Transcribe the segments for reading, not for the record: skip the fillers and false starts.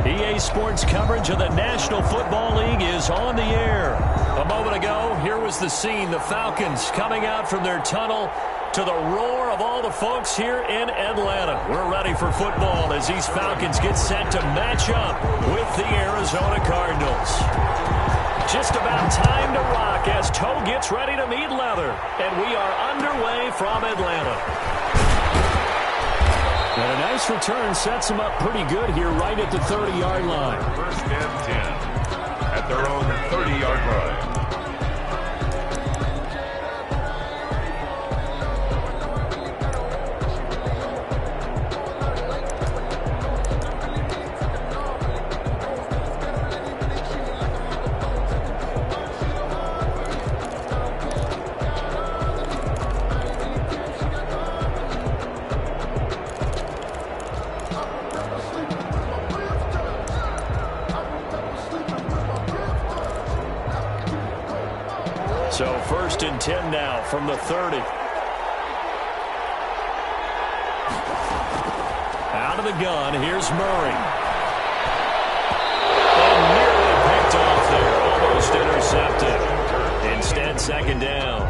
EA Sports coverage of the National Football League is on the air. A moment ago, here was the scene. The Falcons coming out from their tunnel to the roar of all the folks here in Atlanta. We're ready for football as these Falcons get set to match up with the Arizona Cardinals. Just about time to rock as toe gets ready to meet leather. And we are underway from Atlanta. And a nice return sets them up pretty good here right at the 30-yard line. First and 10 at their own 30-yard line. So first and 10 now from the 30. Out of the gun, here's Murray. And nearly picked off there, almost intercepted. Instead, second down.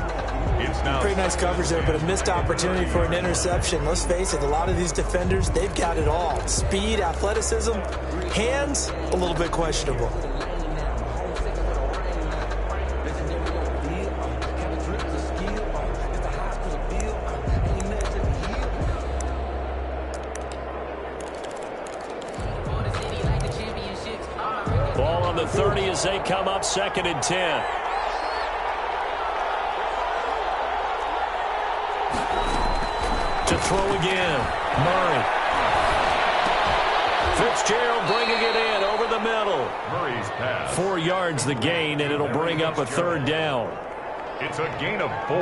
Pretty nice coverage there, but a missed opportunity for an interception. Let's face it, a lot of these defenders, they've got it all. Speed, athleticism, hands, a little bit questionable. Ball on the 30 as they come up second and 10. To throw again, Murray. Fitzgerald bringing it in over the middle. Murray's pass. 4 yards the gain, and it'll bring up a third down. It's a gain of 4,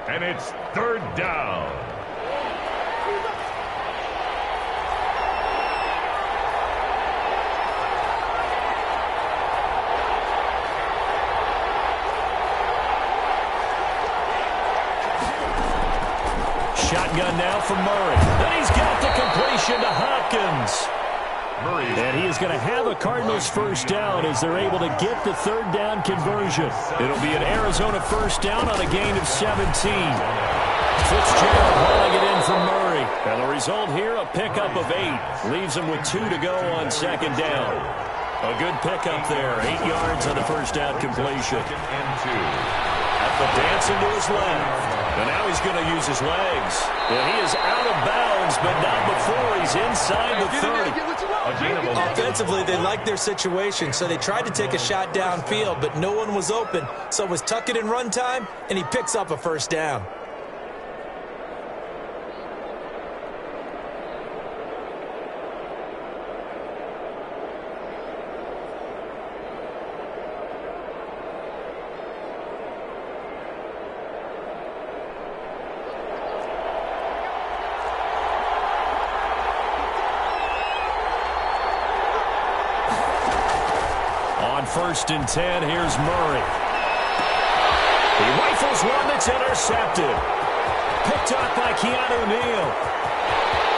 and it's third down. Shotgun now for Murray. And he's got the completion to Hopkins. And he is going to have a Cardinals first down as they're able to get the third down conversion. It'll be an Arizona first down on a gain of 17. Fitzgerald hauling it in for Murray. And the result here, a pickup of 8. Leaves him with 2 to go on second down. A good pickup there. 8 yards on the first down completion. And 2. At the dancing to his left. And now he's going to use his legs. And he is out of bounds, but not before he's inside the 30. Offensively, they liked their situation, so they tried to take a shot downfield, but no one was open. So it was tuck it in run time, and he picks up a first down. First and 10, here's Murray. He rifles one that's intercepted. Picked up by Keanu Neal.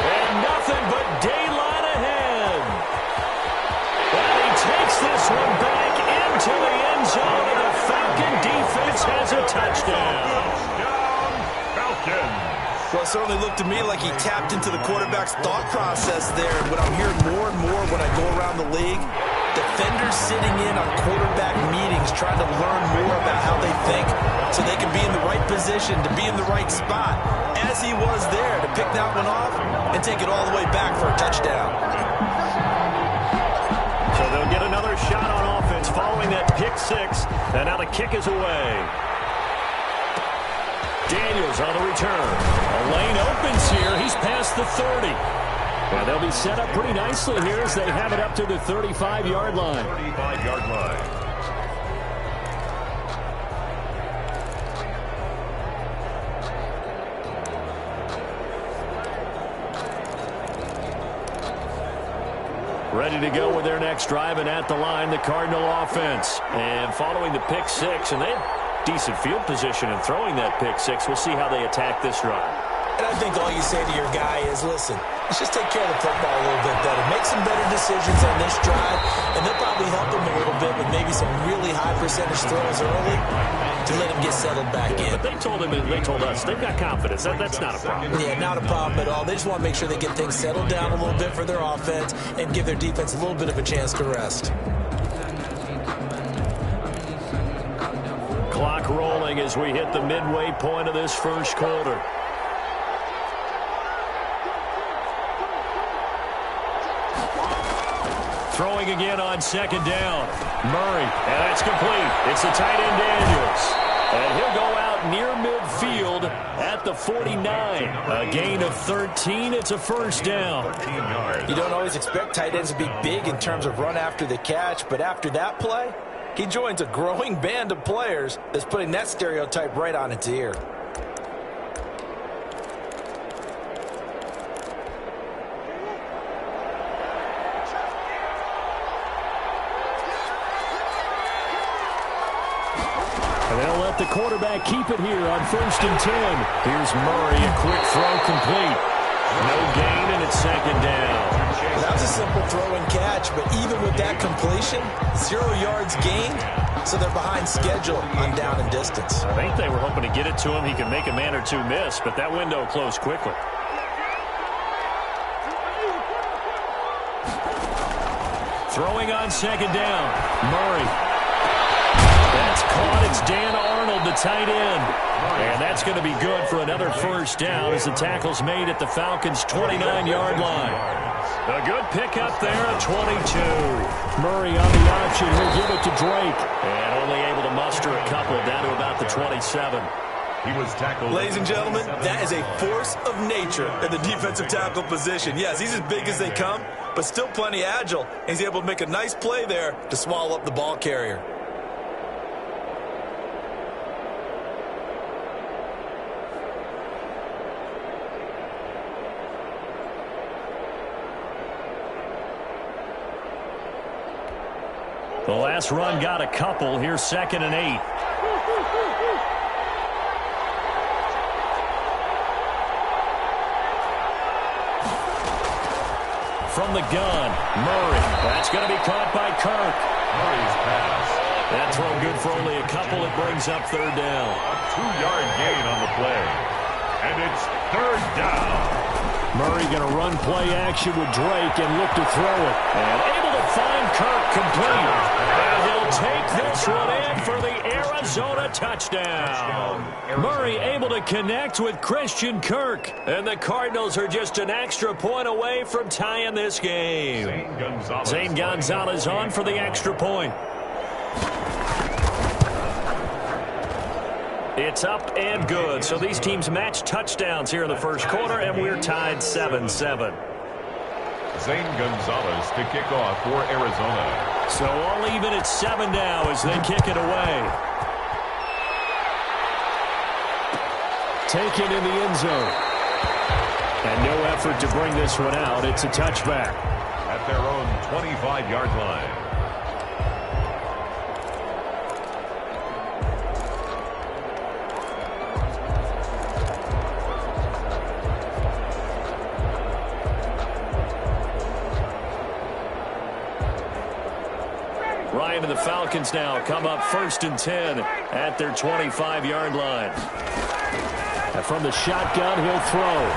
And nothing but daylight ahead. And he takes this one back into the end zone, and the Falcon defense has a touchdown. Touchdown, Falcons. Well, it certainly looked to me like he tapped into the quarterback's thought process there. What I'm hearing more and more when I go around the league, defenders sitting in on quarterback meetings trying to learn more about how they think so they can be in the right position to be in the right spot, as he was there to pick that one off and take it all the way back for a touchdown. So they'll get another shot on offense following that pick 6, and now the kick is away. Daniels on the return. A lane opens here. He's past the 30. And they'll be set up pretty nicely here as they have it up to the 35-yard line. 35-yard line. Ready to go with their next drive, and at the line, the Cardinal offense. And following the pick 6, and they had decent field position in throwing that pick 6. We'll see how they attack this drive. And I think all you say to your guy is, listen, let's just take care of the football a little bit better. Make some better decisions on this drive, and they'll probably help him a little bit with maybe some really high percentage throws early to let him get settled back in. But they told us they've got confidence. That's not a problem. Yeah, not a problem at all. They just want to make sure they get things settled down a little bit for their offense and give their defense a little bit of a chance to rest. Clock rolling as we hit the midway point of this first quarter. Throwing again on second down. Murray, and that's complete. It's the tight end Daniels. And he'll go out near midfield at the 49. A gain of 13. It's a first down. You don't always expect tight ends to be big in terms of run after the catch, but after that play, he joins a growing band of players that's putting that stereotype right on its ear. And they'll let the quarterback keep it here on 1st and 10. Here's Murray, a quick throw complete. No gain, and it's second down. That was a simple throw and catch, but even with that completion, 0 yards gained, so they're behind schedule on down and distance. I think they were hoping to get it to him. He could make a man or two miss, but that window closed quickly. Throwing on second down. Murray. That's caught. It's Dan Arnold, the tight end. And that's going to be good for another first down as the tackle's made at the Falcons' 29-yard line. A good pickup there at 22. Murray on the option. He'll give it to Drake. And only able to muster a couple down to about the 27. He was tackled. Ladies and gentlemen, that is a force of nature in the defensive tackle position. Yes, he's as big as they come, but still plenty agile. He's able to make a nice play there to swallow up the ball carrier. The last run got a couple. Here's 2nd and 8. From the gun, Murray. That's going to be caught by Kirk. Murray's pass. That throw good for only a couple. It brings up 3rd down. A 2-yard gain on the play. And it's 3rd down. Murray going to run play action with Drake and look to throw it. And able to find Kirk complete. And he'll take this one in for the Arizona touchdown. Murray able to connect with Christian Kirk. And the Cardinals are just an extra point away from tying this game. Zane Gonzalez on for the extra point. It's up and good. So these teams match touchdowns here in the first quarter, and we're tied 7-7. Zane Gonzalez to kick off for Arizona. So all even at 7 now as they kick it away. Taken in the end zone. And no effort to bring this one out. It's a touchback. At their own 25-yard line. Ryan and the Falcons now come up 1st and 10 at their 25-yard line. And from the shotgun, he'll throw.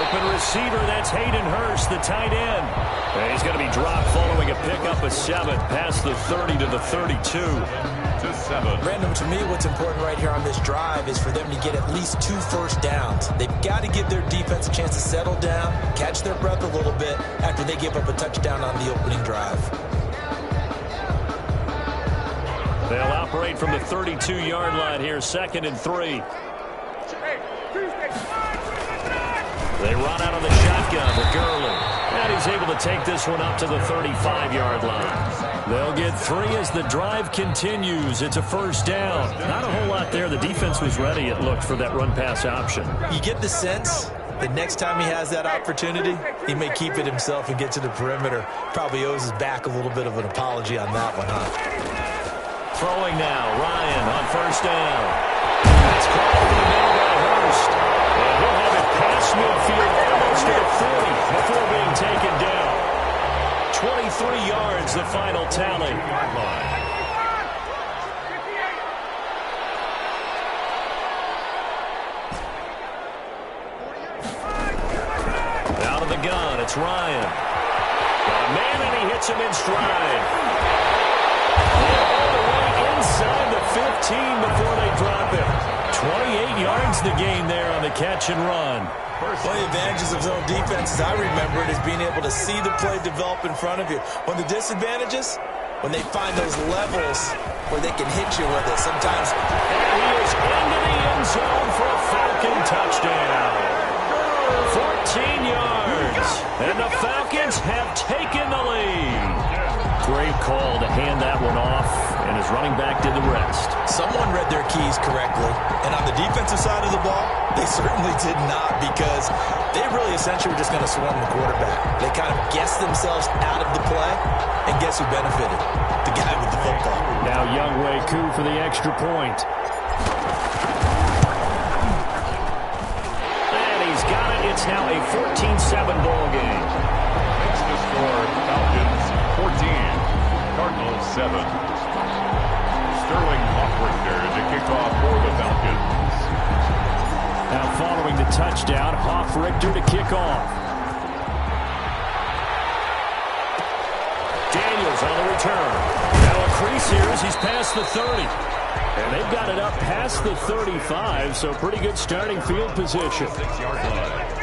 Open receiver, that's Hayden Hurst, the tight end. And he's going to be dropped following a pickup of 7 past the 30 to the 32. To 7. Brandon, to me, what's important right here on this drive is for them to get at least 2 first downs. They've got to give their defense a chance to settle down, catch their breath a little bit after they give up a touchdown on the opening drive. They'll operate from the 32-yard line here, 2nd and 3. They run out of the shotgun with Gurley. And he's able to take this one up to the 35-yard line. They'll get 3 as the drive continues. It's a first down. Not a whole lot there. The defense was ready, it looked, for that run-pass option. You get the sense that next time he has that opportunity, he may keep it himself and get to the perimeter. Probably owes his back a little bit of an apology on that one, huh? Throwing now, Ryan on first down. That's caught over the middle by Hurst. And midfield almost to the 40 before being taken down. 23 yards, the final tally. Out of the gun, it's Ryan. Got a man, and he hits him in stride. All the way inside the 15 before they drop him. 28 yards to gain there on the catch and run. One of the advantages of zone defense, as I remember it, is being able to see the play develop in front of you. One of the disadvantages, when they find those levels where they can hit you with it. Sometimes. And he is into the end zone for a Falcon touchdown. 14 yards. And the Falcons have taken the lead. Great call to hand that one off, and his running back did the rest. Someone read their keys correctly, and on the defensive side of the ball, they certainly did not, because they really essentially were just going to swarm the quarterback. They kind of guessed themselves out of the play, and guess who benefited? The guy with the football. Now Younghoe Koo for the extra point. And he's got it. It's now a 14-7 ball game. It's the score, Falcons 14, Cardinals 7. Sterling Hoffrichter to kick off for the Falcons. Now following the touchdown, Hoffrichter to kick off. Daniels on the return. Now a crease here as he's past the 30. And they've got it up past the 35, so pretty good starting field position. 6-yard line.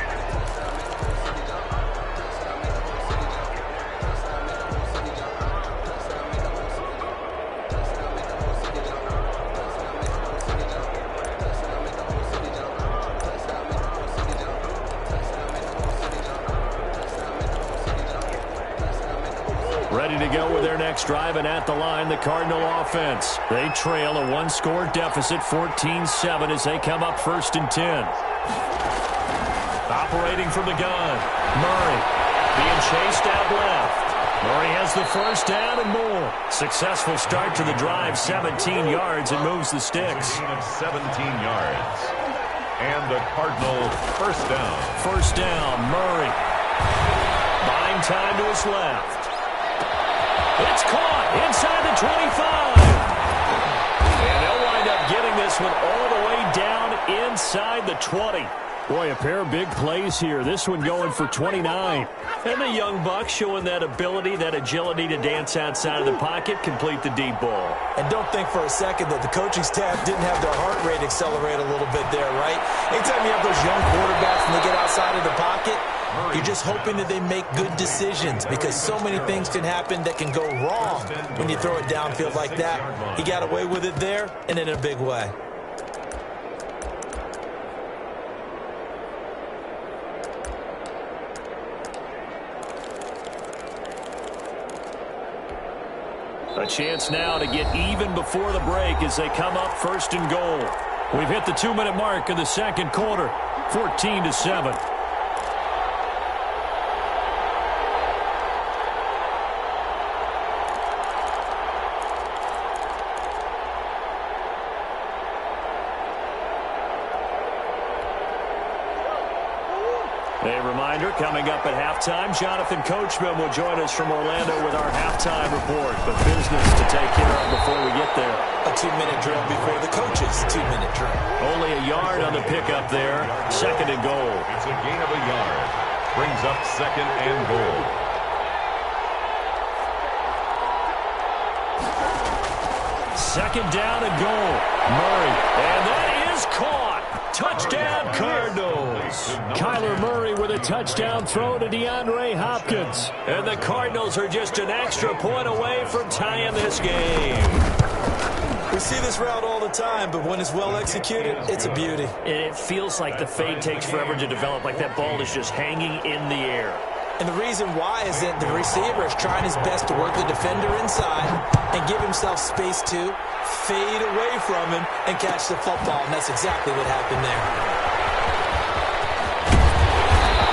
Ready to go with their next drive, and at the line, the Cardinal offense. They trail a one-score deficit, 14-7, as they come up 1st and 10. Operating from the gun, Murray being chased out left. Murray has the first down and more. Successful start to the drive, 17 yards, and moves the sticks. 17 yards. And the Cardinal first down. First down, Murray. Buying time to his left. It's caught inside the 25. And they'll wind up getting this one all the way down inside the 20. Boy, a pair of big plays here. This one going for 29. And the young buck showing that ability, that agility to dance outside of the pocket, complete the deep ball. And don't think for a second that the coaching staff didn't have their heart rate accelerate a little bit there, right? Anytime you have those young quarterbacks and they get outside of the pocket, you're just hoping that they make good decisions, because so many things can happen that can go wrong when you throw it downfield like that. He got away with it there, and in a big way. A chance now to get even before the break as they come up 1st and goal. We've hit the 2-minute mark of the second quarter, 14-7. A reminder, coming up at halftime, Jonathan Coachman will join us from Orlando with our halftime report. But business to take care of before we get there. A 2-minute drill before the coach's 2-minute drill. Only a yard on the pickup there. 2nd and goal. It's a gain of a yard. Brings up 2nd and goal. Second down and goal. Murray. And that is caught. Touchdown, Cardinals. Kyler Murray with a touchdown throw to DeAndre Hopkins. And the Cardinals are just an extra point away from tying this game. We see this route all the time, but when it's well executed, it's a beauty. It feels like the fade takes forever to develop, like that ball is just hanging in the air. And the reason why is that the receiver is trying his best to work the defender inside and give himself space to fade away from him and catch the football. And that's exactly what happened there.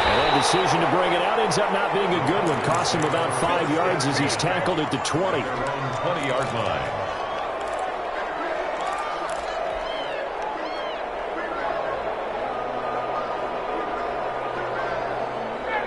And that decision to bring it out ends up not being a good one. Costs him about 5 yards as he's tackled at the 20. 20-yard line.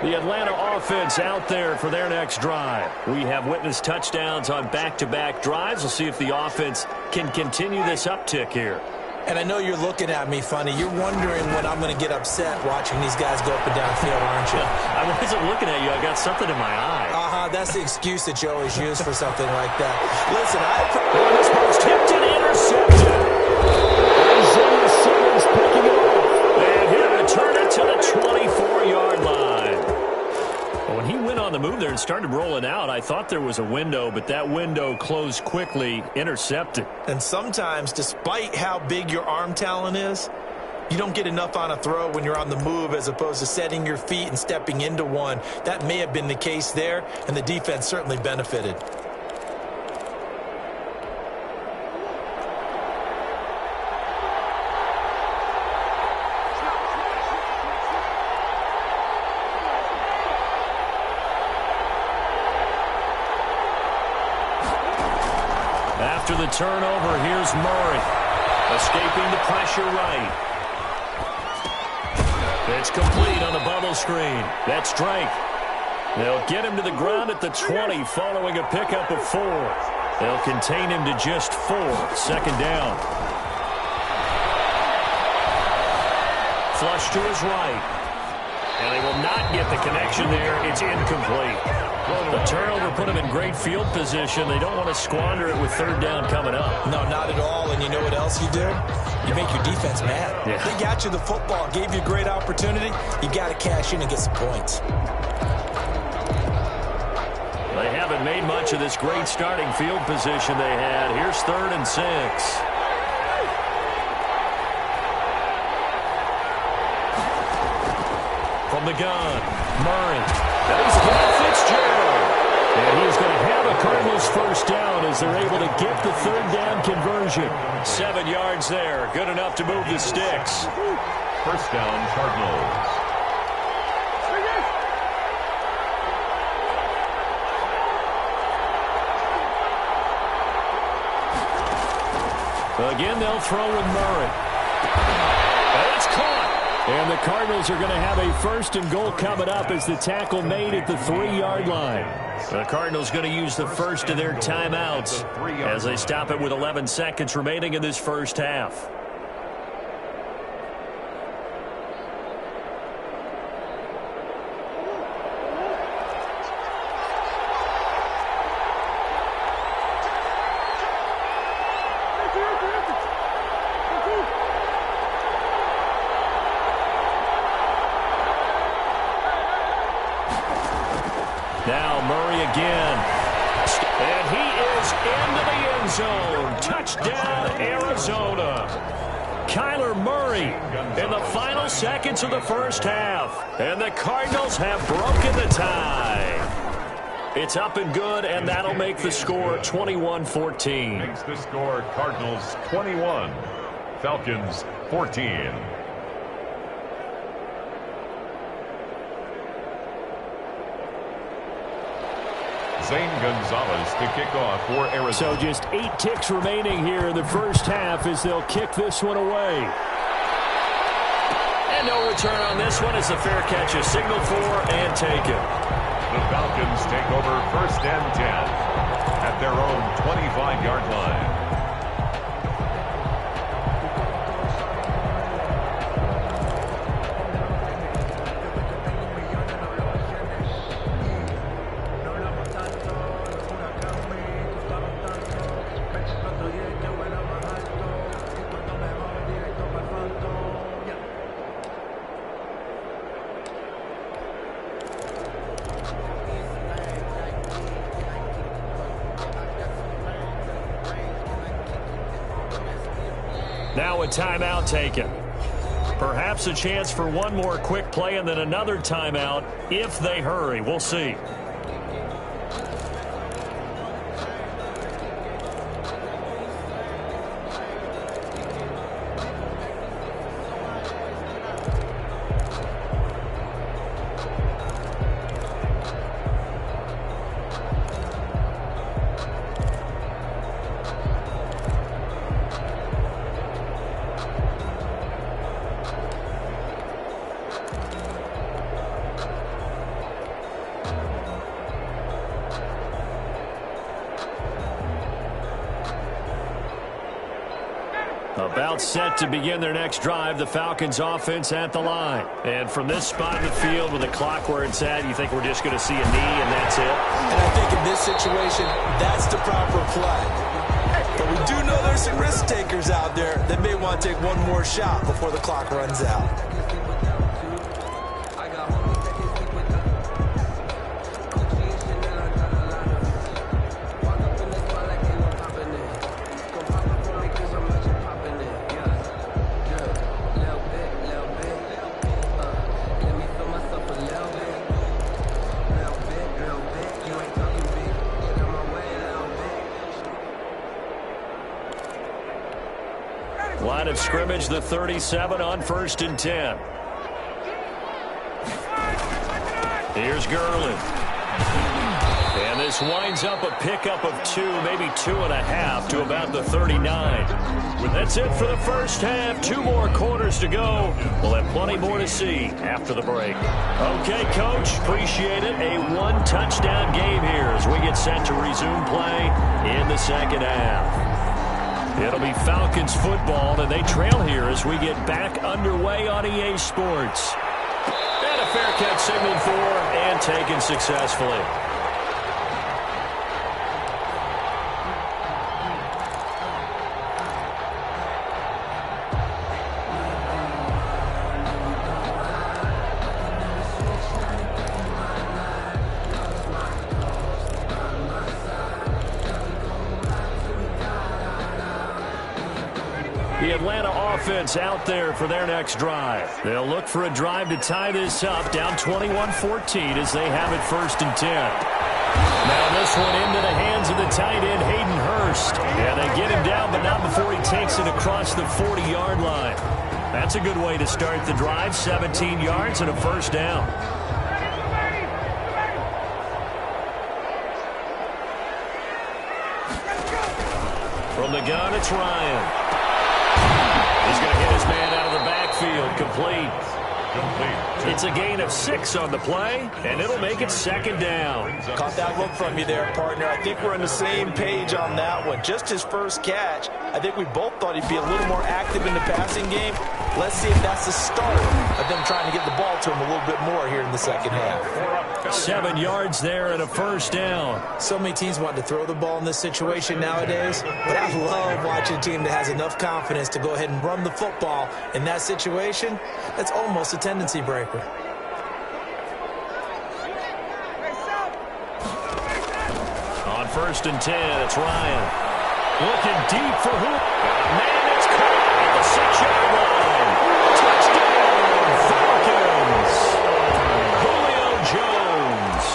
The Atlanta offense out there for their next drive. We have witnessed touchdowns on back-to-back drives. We'll see if the offense can continue this uptick here. And I know you're looking at me funny. You're wondering when I'm going to get upset watching these guys go up and down field, aren't you? I wasn't looking at you. I got something in my eye. That's the excuse that you always use for something like that. Listen, this ball's tipped and intercepted. Isaiah Simmons picking it off. And he'll return it to the 24-yard line. When he went on the move there and started rolling out, I thought there was a window, but that window closed quickly, intercepted. And sometimes, despite how big your arm talent is, you don't get enough on a throw when you're on the move as opposed to setting your feet and stepping into one. That may have been the case there, and the defense certainly benefited. After the turnover, here's Murray. Escaping the pressure right. It's complete on the bubble screen. That's Drake. They'll get him to the ground at the 20 following a pickup of 4. They'll contain him to just 4. Second down. Flush to his right. And they will not get the connection there. It's incomplete. The turnover put them in great field position. They don't want to squander it with third down coming up. No, not at all. And you know what else you do? You make your defense mad. Yeah. They got you the football, gave you a great opportunity. You got to cash in and get some points. They haven't made much of this great starting field position they had. Here's 3rd and 6. From the gun, Murray. And he's got Fitzgerald. And he's going to have a Cardinals first down as they're able to get the third down conversion. 7 yards there. Good enough to move the sticks. First down, Cardinals. Again, they'll throw with Murray. And it's caught. And the Cardinals are going to have a 1st and goal coming up as the tackle made at the 3-yard line. The Cardinals going to use the first of their timeouts as they stop it with 11 seconds remaining in this first half. Now Murray again. And he is into the end zone. Touchdown, Arizona. Kyler Murray in the final seconds of the first half. And the Cardinals have broken the tie. It's up and good, and that'll make the score 21-14. Makes the score Cardinals 21, Falcons 14. Zane Gonzalez to kick off for Arizona. So just 8 ticks remaining here in the first half as they'll kick this one away. And no return on this one as the fair catch is signaled for and taken. The Falcons take over 1st and 10 at their own 25-yard line. Now a timeout taken. Perhaps a chance for one more quick play and then another timeout if they hurry. We'll see. About set to begin their next drive, the Falcons offense at the line. And from this spot in the field with the clock where it's at, you think we're just going to see a knee and that's it? And I think in this situation, that's the proper play. But we do know there's some risk takers out there that may want to take one more shot before the clock runs out. Line of scrimmage, the 37 on 1st and 10. Here's Garland. And this winds up a pickup of 2, maybe 2.5 to about the 39. That's it for the first half. 2 more quarters to go. We'll have plenty more to see after the break. Okay, Coach, appreciate it. A 1-touchdown game here as we get set to resume play in the second half. It'll be Falcons football, and they trail here as we get back underway on EA Sports. And a fair catch signaled for and taken successfully. The Atlanta offense out there for their next drive. They'll look for a drive to tie this up, down 21-14 as they have it 1st and 10. Now this one into the hands of the tight end, Hayden Hurst. Yeah, they get him down, but not before he takes it across the 40-yard line. That's a good way to start the drive, 17 yards and a 1st down. From the gun, it's Ryan. He's going to hit his man out of the backfield. Complete. It's a gain of 6 on the play, and it'll make it 2nd down. Caught that look from you there, partner. I think we're on the same page on that one. Just his first catch. I think we both thought he'd be a little more active in the passing game. Let's see if that's the start of them trying to get the ball to him a little bit more here in the second half. 7 yards there and a 1st down. So many teams want to throw the ball in this situation nowadays, but I love watching a team that has enough confidence to go ahead and run the football in that situation. That's almost a tendency breaker. On 1st and 10, it's Ryan. Looking deep for who? Man, it's caught at the 6-yard line. Touchdown, Falcons. Julio Jones,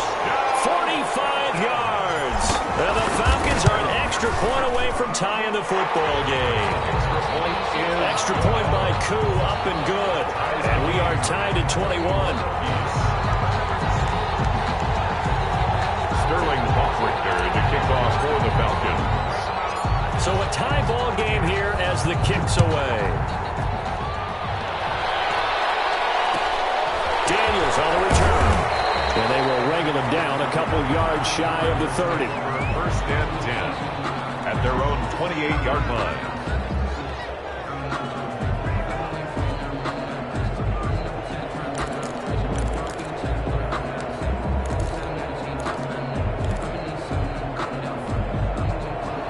45 yards. And the Falcons are an extra point away from tying the football game. Extra point by Koo, up and good. And we are tied at 21. Sterling Hoffrichter to kick off for the Falcons. So a tie ball game here as the kick's away. Daniels on the return. And they will wrangle him down a couple yards shy of the 30. 1st and 10 at their own 28-yard line.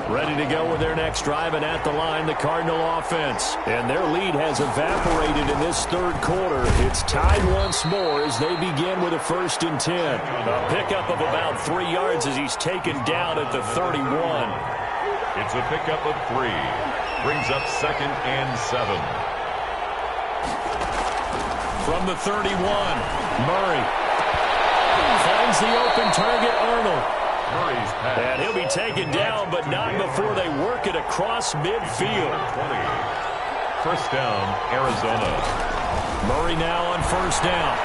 Ready to go with their next drive, and at the line, the Cardinal offense. And their lead has evaporated in this 3rd quarter. It's tied once more as they begin with a 1st and 10. A pickup of about 3 yards as he's taken down at the 31. It's a pickup of 3. Brings up 2nd and 7. From the 31, Murray finds the open target, Arnold. Murray's pass. And he'll be taken down, but not before they work it across midfield. 20. 1st down, Arizona. Murray now on 1st down.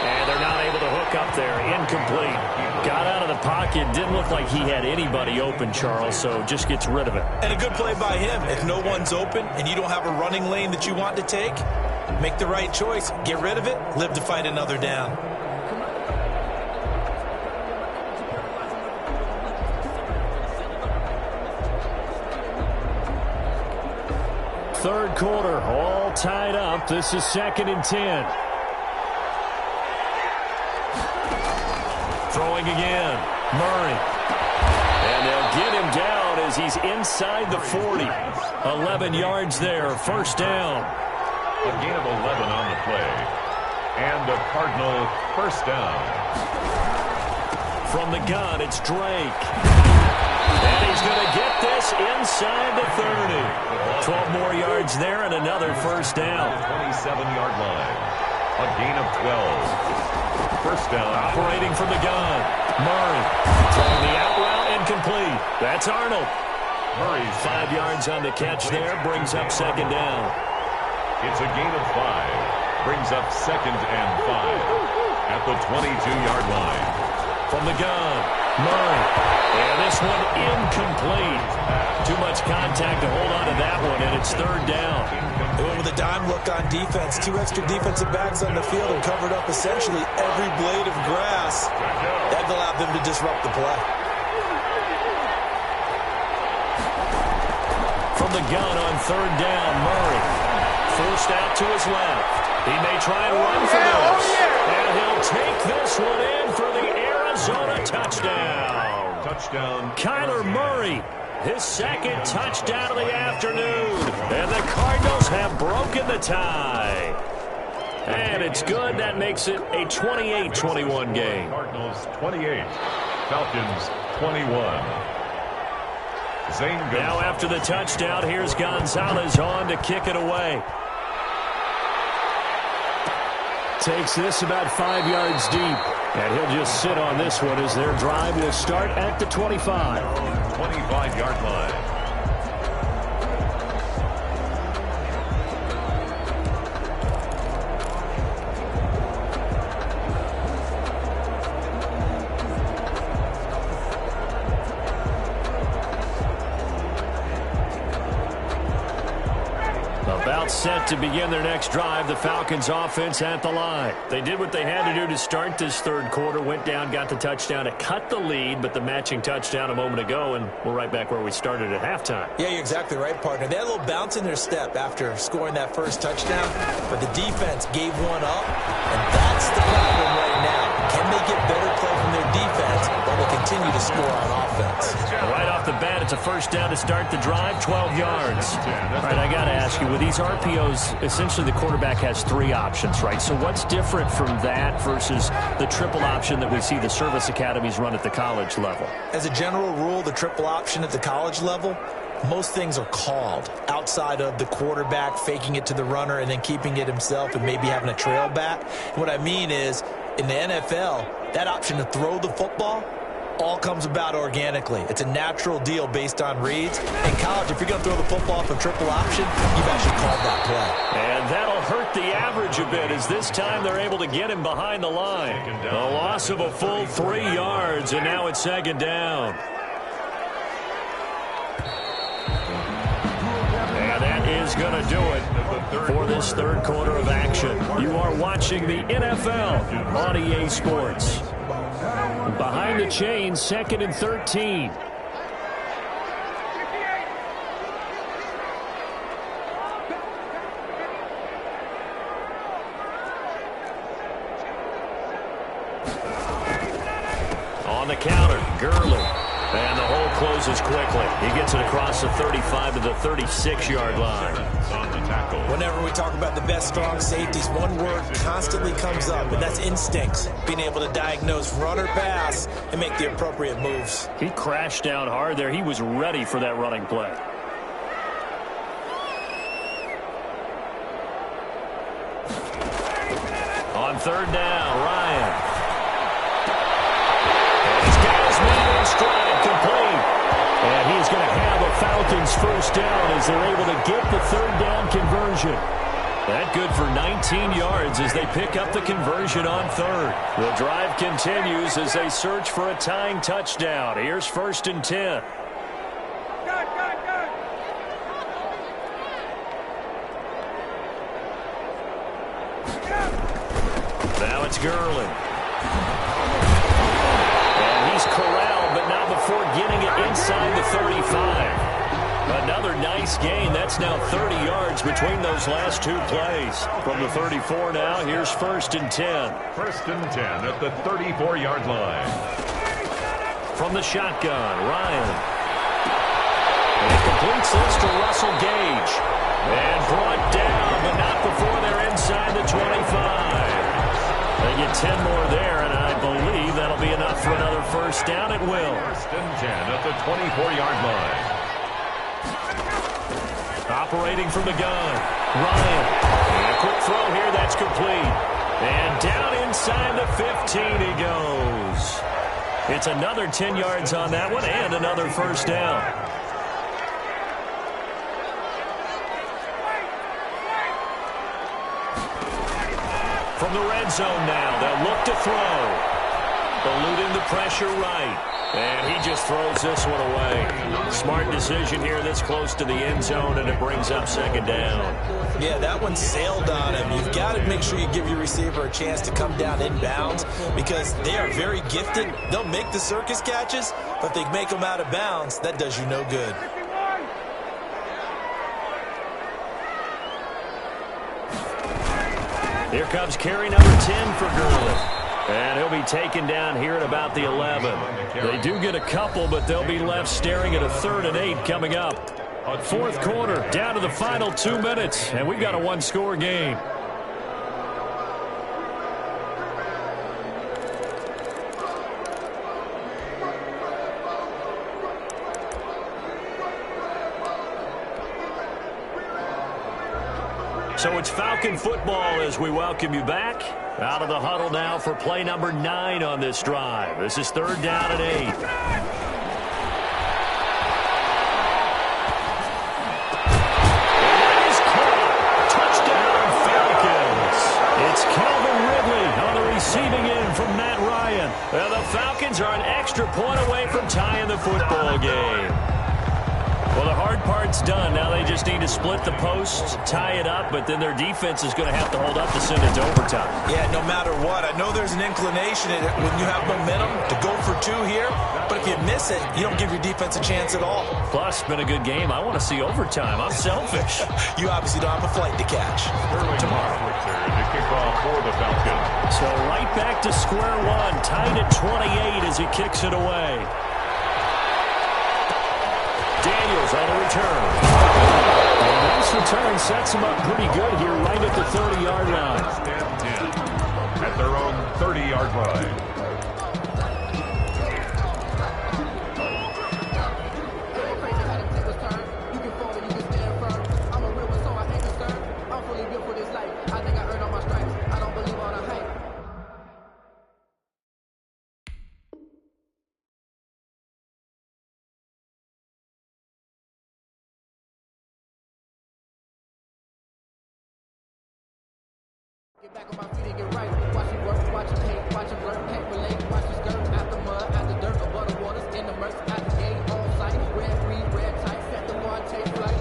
And they're not able to hook up there. Incomplete. Got out of the pocket. Didn't look like he had anybody open, Charles, so just gets rid of it. And a good play by him. If no one's open and you don't have a running lane that you want to take, make the right choice. Get rid of it. Live to fight another down. third quarter, all tied up. This is 2nd and 10. Throwing again. Murray. And they'll get him down as he's inside the 40. 11 yards there. First down. A gain of 11 on the play. And a Cardinal first down. From the gun, it's Drake. And he's going to get this inside the 30. 12 more yards there and another first down. 27-yard line. A gain of 12. First down. Operating from the gun. Murray throwing the out route incomplete. That's Arnold. Murray 5 yards on the catch there. Brings up second down. It's a gain of 5. Brings up 2nd and 5. At the 22-yard line. From the gun. Murray. And this one incomplete. Too much contact to hold on to that one, and it's third down. They went with a dime look on defense. 2 extra defensive backs on the field and covered up essentially every blade of grass. That allowed them to disrupt the play. From the gun on third down, Murray. Forced out to his left. He may try and run for this. And he'll take this one in for the Arizona touchdown. Touchdown. Kyler Murray, his second touchdown of the afternoon. And the Cardinals have broken the tie. And it's good. That makes it a 28-21 game. Cardinals 28. Falcons 21. Now after the touchdown, here's Gonzalez on to kick it away. Takes this about 5 yards deep. And he'll just sit on this one as their drive will start at the 25. 25-yard line. About set to begin their next drive, the Falcons offense at the line. They did what they had to do to start this third quarter, went down, got the touchdown to cut the lead, but the matching touchdown a moment ago, and we're right back where we started at halftime. Yeah, you're exactly right, partner. They had a little bounce in their step after scoring that first touchdown, but the defense gave one up, and that's the problem right now. Can they get better play from their defense while they continue to score on offense? Right off the bat, it's a first down to start the drive, 12 yards. All right, I got to ask you, with these RPOs, essentially the quarterback has 3 options, right? So what's different from that versus the triple option that we see the service academies run at the college level? As a general rule, the triple option at the college level, most things are called outside of the quarterback faking it to the runner and then keeping it himself and maybe having a trail back. What I mean is, in the NFL, that option to throw the football all comes about organically. It's a natural deal based on reads. In college, if you're going to throw the football off a triple option, you've actually called that play. And that'll hurt the average a bit as this time they're able to get him behind the line. A loss of a full 3 yards, and now it's second down. And that is going to do it for this third quarter of action. You are watching the NFL on EA Sports. Behind the chains, 2nd and 13. On the counter, Gurley. And the hole closes quickly. He gets it across the 35 to the 36-yard line. On the tackle. Whenever we talk about the best strong safeties, one word constantly comes up, and that's instincts. Being able to diagnose run or pass and make the appropriate moves. He crashed down hard there. He was ready for that running play. On third down, Ryan. And he's got his man in stride, complete. And he's going to have a Falcons first down as they're able to get the third down conversion. That good for 19 yards as they pick up the conversion on third. The drive continues as they search for a tying touchdown. Here's 1st and 10. Now it's Gurley. And he's corralled, but not before getting it inside the 35. Another nice gain. That's now 30 yards between those last two plays. From the 34 now, here's 1st and 10. 1st and 10 at the 34-yard line. From the shotgun, Ryan. And he completes this to Russell Gage. And brought down, but not before they're inside the 25. They get 10 more there, and I believe that'll be enough for another first down. It will. 1st and 10 at the 24-yard line. Operating from the gun, Ryan. And a quick throw here, that's complete. And down inside the 15 he goes. It's another 10 yards on that one and another first down. From the red zone now, they'll look to throw. Eluding the pressure right. And he just throws this one away. Smart decision here this close to the end zone, and it brings up 2nd down. Yeah, that one sailed on him. You've got to make sure you give your receiver a chance to come down inbounds because they are very gifted. They'll make the circus catches, but if they make them out of bounds, that does you no good. Here comes carry number 10 for Gurley. And he'll be taken down here at about the 11. They do get a couple, but they'll be left staring at a 3rd and 8 coming up. 4th quarter, down to the final 2 minutes, and we've got a one-score game. So it's Falcon football as we welcome you back. Out of the huddle now for play number 9 on this drive. This is 3rd down and 8. That is caught. Touchdown, Falcons. It's Calvin Ridley on the receiving end from Matt Ryan. Well, the Falcons are an extra point away from tying the football game. Well, the hard part's done. Now they just need to split the post, tie it up, but then their defense is going to have to hold up to send it to overtime. Yeah, no matter what. I know there's an inclination in it when you have momentum to go for 2 here, but if you miss it, you don't give your defense a chance at all. Plus, it's been a good game. I want to see overtime. I'm selfish. You obviously don't have a flight to catch. Tomorrow. The kickoff for the Falcons. So right back to square one, tied at 28 as he kicks it away. Daniels on the return. And a nice return sets him up pretty good here right at the 30-yard line. At their own 30-yard line. Get back on my feet and get right. Watch it work, watch it hate, watch it work, can't relate. Watch it skirt at the mud, at the dirt, above the waters, in the murks, at the gate, on site. Red, green, red, tight, set the bar, take flight.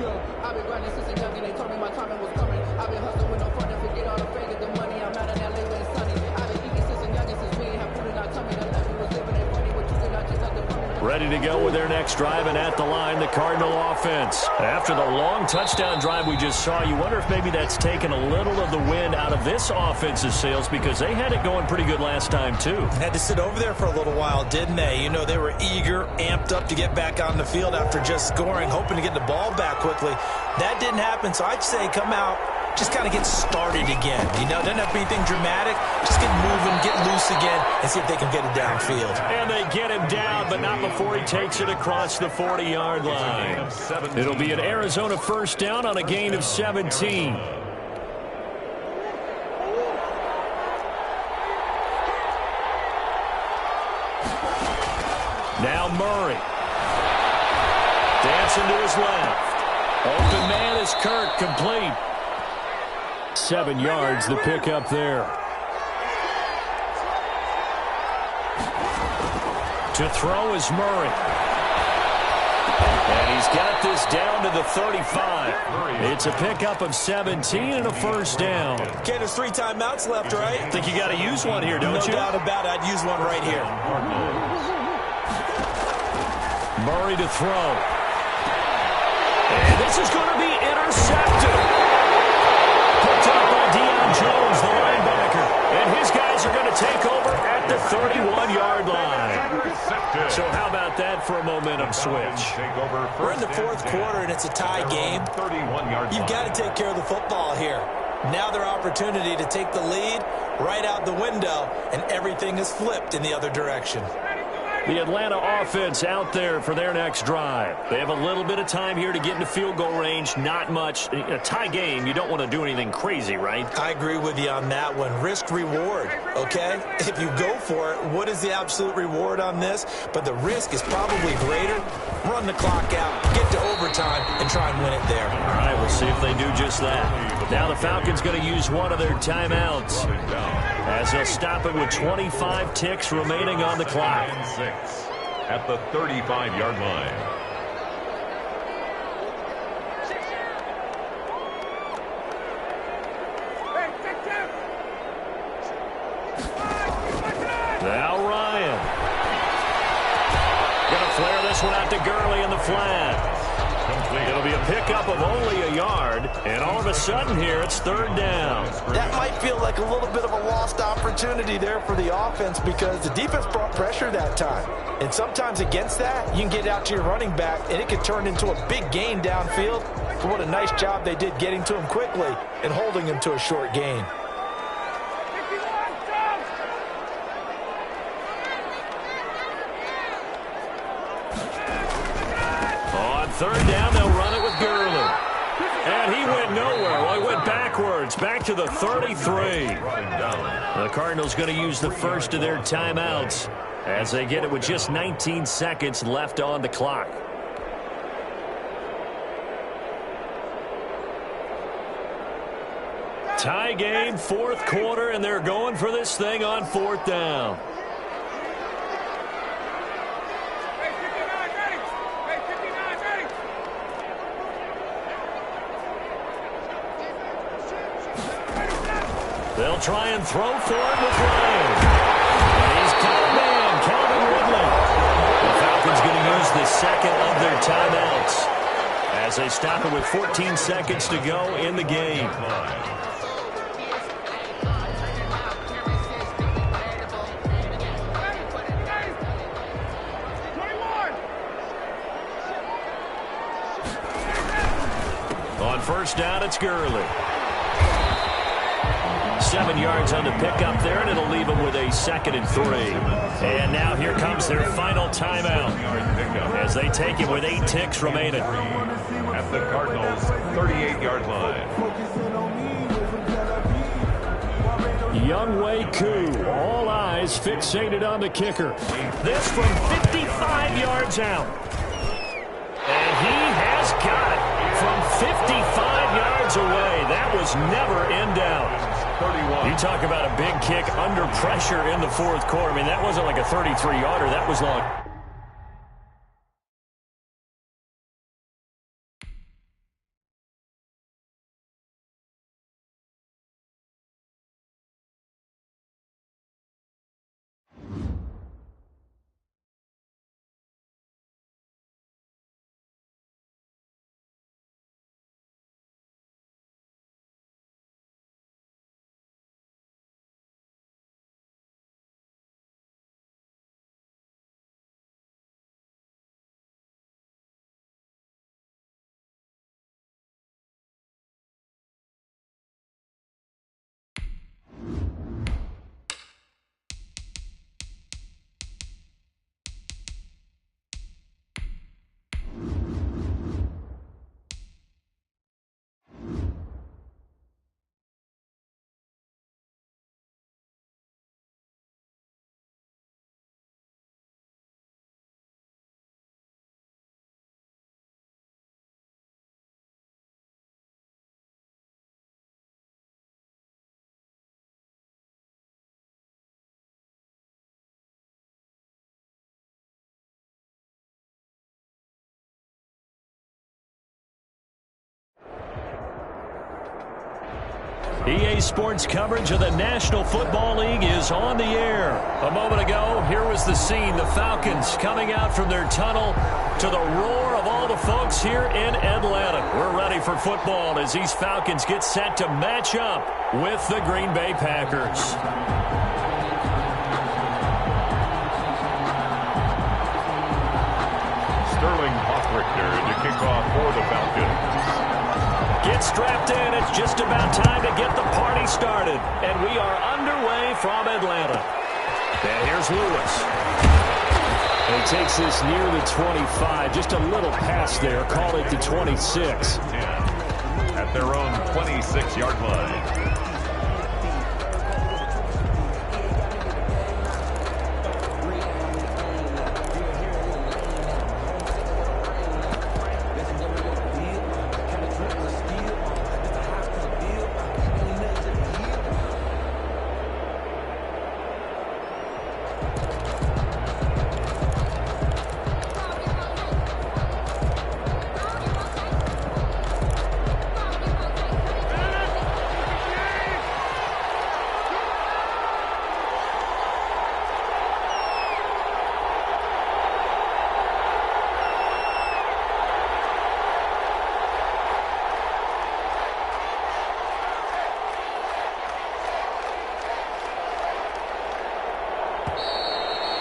Yo, I've been grinding since a young and they told me my timing was coming. I've been hustling with no fun and forget all the fake of the money. I'm out in LA when it's sunny. I've been eating since a young and since we ain't have food in our tummy. The life we was living ain't funny, but you could not just let the money. Ready to go with their next drive, and at the line, the Cardinal offense. After the long touchdown drive we just saw, you wonder if maybe that's taken a little of the wind out of this offense's sails because they had it going pretty good last time, too. Had to sit over there for a little while, didn't they? You know, they were eager, amped up to get back on the field after just scoring, hoping to get the ball back quickly. That didn't happen, so I'd say come out, just kind of get started again. You know, doesn't have to be anything dramatic. Just get moving, get loose again, and see if they can get it downfield. And they get him down, but not before he takes it across the 40-yard line. It'll be an Arizona first down on a gain of 17. Now Murray. Dancing to his left. Open man is Kirk, complete. 7 yards, the pickup there. To throw is Murray. And he's got this down to the 35. It's a pickup of 17 and a first down. Okay, there's 3 timeouts left, right? I think you got to use one here, don't you? No doubt about it. I'd use one right here. Murray to throw. This is going to be intercepted. Picked up by Deion Jones, the linebacker. And his guys are going to take over at the 31-yard line. So how about that for a momentum switch? We're in the fourth quarter, and it's a tie game. You've got to take care of the football here. Now their opportunity to take the lead right out the window, and everything is flipped in the other direction. The Atlanta offense out there for their next drive. They have a little bit of time here to get into field goal range. Not much. A tie game, you don't want to do anything crazy, right? I agree with you on that one. Risk-reward, okay? If you go for it, what is the absolute reward on this? But the risk is probably greater. Run the clock out, get to overtime, and try and win it there. All right, we'll see if they do just that. Now the Falcons going to use one of their timeouts as they'll stop it with 25 ticks remaining on the clock. At the 35-yard line. Now Ryan. Going to flare this one out to Gurley in the flat. It'll be a pickup of only a yard, and all of a sudden here it's third down. That might feel like a little bit of a lost opportunity there for the offense because the defense brought pressure that time. And sometimes against that, you can get out to your running back, and it could turn into a big gain downfield. But what a nice job they did getting to him quickly and holding him to a short gain. Third down, they'll run it with Gurley. And he went nowhere. Well, he went backwards, back to the 33. The Cardinals going to use the first of their timeouts as they get it with just 19 seconds left on the clock. Tie game, fourth quarter, and they're going for this thing on fourth down. They'll try and throw for it with Ryan. And he's got a man, Calvin Ridley. The Falcons going to use the second of their timeouts as they stop it with 14 seconds to go in the game. On first down, it's Gurley. 7 yards on the pickup there, and it'll leave them with a 2nd and 3. And now here comes their final timeout as they take it with 8 ticks remaining. At the Cardinals' 38-yard line. Younghoe Koo, all eyes fixated on the kicker. This from 55 yards out. And he has got it from 55 yards away. That was never in doubt. You talk about a big kick under pressure in the fourth quarter. I mean, that wasn't like a 33-yarder. That was long. EA Sports coverage of the National Football League is on the air. A moment ago, here was the scene. The Falcons coming out from their tunnel to the roar of all the folks here in Atlanta. We're ready for football as these Falcons get set to match up with the Green Bay Packers. Sterling Hoffrichter to kick off for the Falcons. Get strapped in. It's just about time to get the party started. And we are underway from Atlanta. And here's Lewis. And he takes this near the 25. Just a little pass there. Call it the 26. At their own 26-yard line.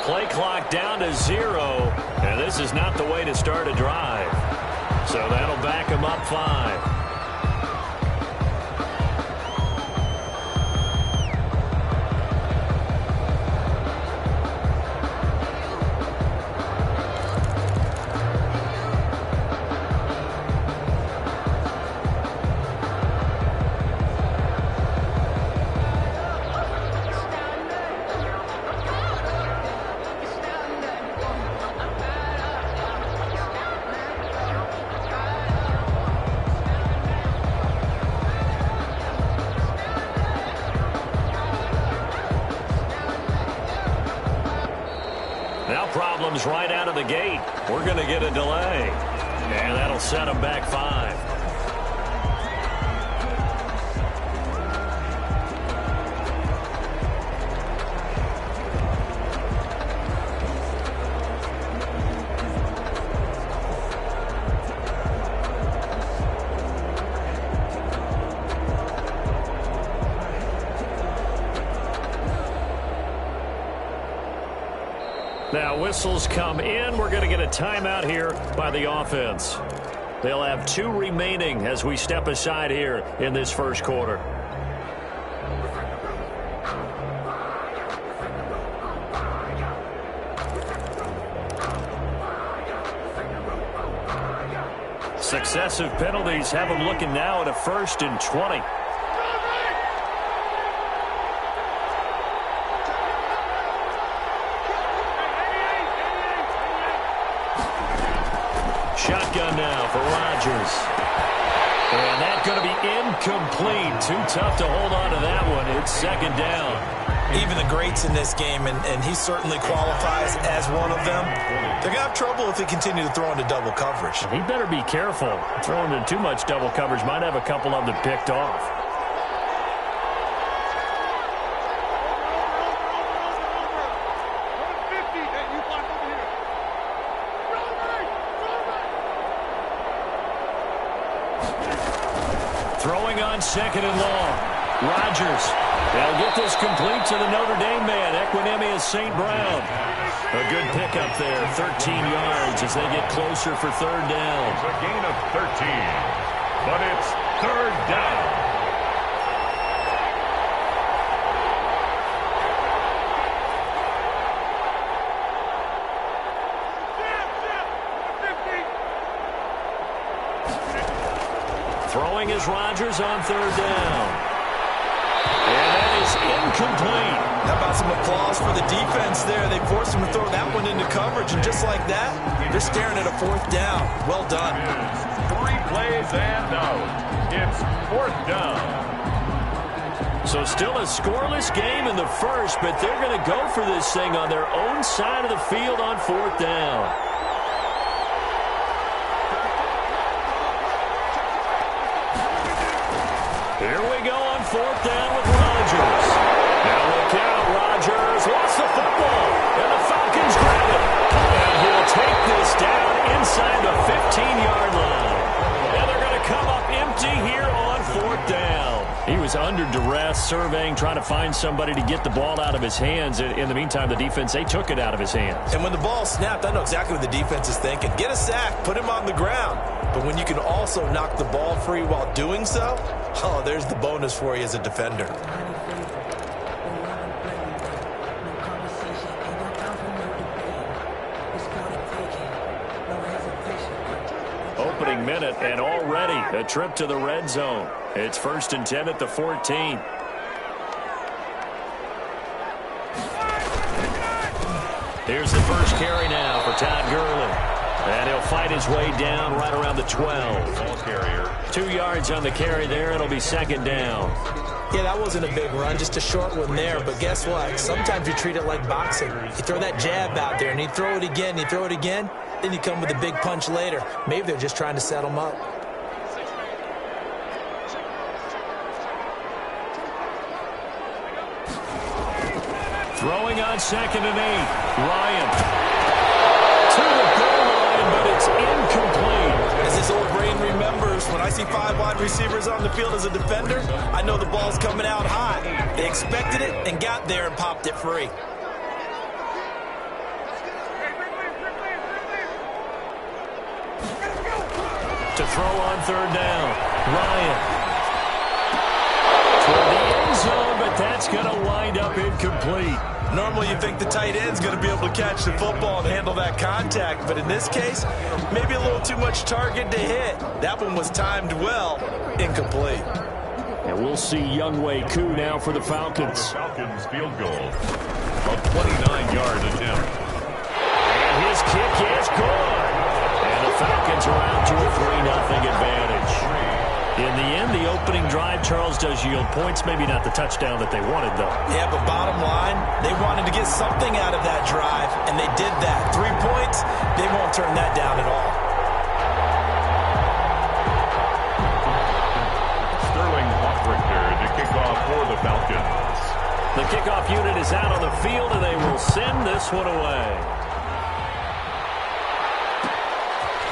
Play clock down to 0, and this is not the way to start a drive. So that'll back them up 5. Now problems right out of the gate. We're going to get a delay. And that'll set them back 5. Now whistles come in. We're going to get a timeout here by the offense. They'll have 2 remaining as we step aside here in this first quarter. Successive penalties have them looking now at a 1st and 20. Shotgun now for Rodgers. And that's going to be incomplete. Too tough to hold on to that one. It's 2nd down. Even the greats in this game, and he certainly qualifies as one of them, they're going to have trouble if they continue to throw into double coverage. He better be careful. Throwing into too much double coverage might have a couple of them picked off. Throwing on 2nd and long. Rodgers. They'll get this complete to the Notre Dame man, Equanimeous St. Brown. A good pickup there, 13 yards as they get closer for 3rd down. It's a gain of 13, but it's 3rd down. Throwing is Rodgers on 3rd down. And that is incomplete. How about some applause for the defense there? They forced him to throw that one into coverage, and just like that, they're staring at a 4th down. Well done. 3 plays and out. It's 4th down. So still a scoreless game in the first, but they're going to go for this thing on their own side of the field on 4th down. Here we go on fourth down with Rodgers. Now look out, Rodgers lost the football, and the Falcons grab it. And he'll take this down inside the 15-yard line. And they're going to come up empty here on fourth down. He was under duress, surveying, trying to find somebody to get the ball out of his hands. In the meantime, the defense, they took it out of his hands. And when the ball snapped, I know exactly what the defense is thinking. Get a sack, put him on the ground. But when you can also knock the ball free while doing so, oh, there's the bonus for you as a defender. Opening minute, and already a trip to the red zone. It's 1st and 10 at the 14. Here's the first carry now for Todd Gurley. And he'll fight his way down right around the 12. Ball carrier. 2 yards on the carry there. It'll be second down. Yeah, that wasn't a big run, just a short one there. But guess what? Sometimes you treat it like boxing. You throw that jab out there, and you throw it again, you throw it again, then you come with a big punch later. Maybe they're just trying to set him up. Throwing on 2nd and 8. Ryan to the goal line, but it's incomplete. As this old brain remembers, when I see 5 wide receivers on the field as a defender, I know the ball's coming out high. They expected it and got there and popped it free. To throw on 3rd down, Ryan toward the end zone, but that's going to wind up incomplete. Normally you think the tight end's going to be able to catch the football and handle that contact, but in this case, maybe a little too much target to hit. That one was timed well, incomplete. And we'll see Younghoe Koo now for the Falcons. Falcons field goal. A 29-yard attempt. And his kick is good. And the Falcons are out to a 3-0 advantage. In the end, the opening drive, Charles, does yield points. Maybe not the touchdown that they wanted, though. Yeah, but bottom line, they wanted to get something out of that drive, and they did that. 3 points, they won't turn that down at all. Sterling Hoffrichter to kick off for the Falcons. The kickoff unit is out on the field, and they will send this one away.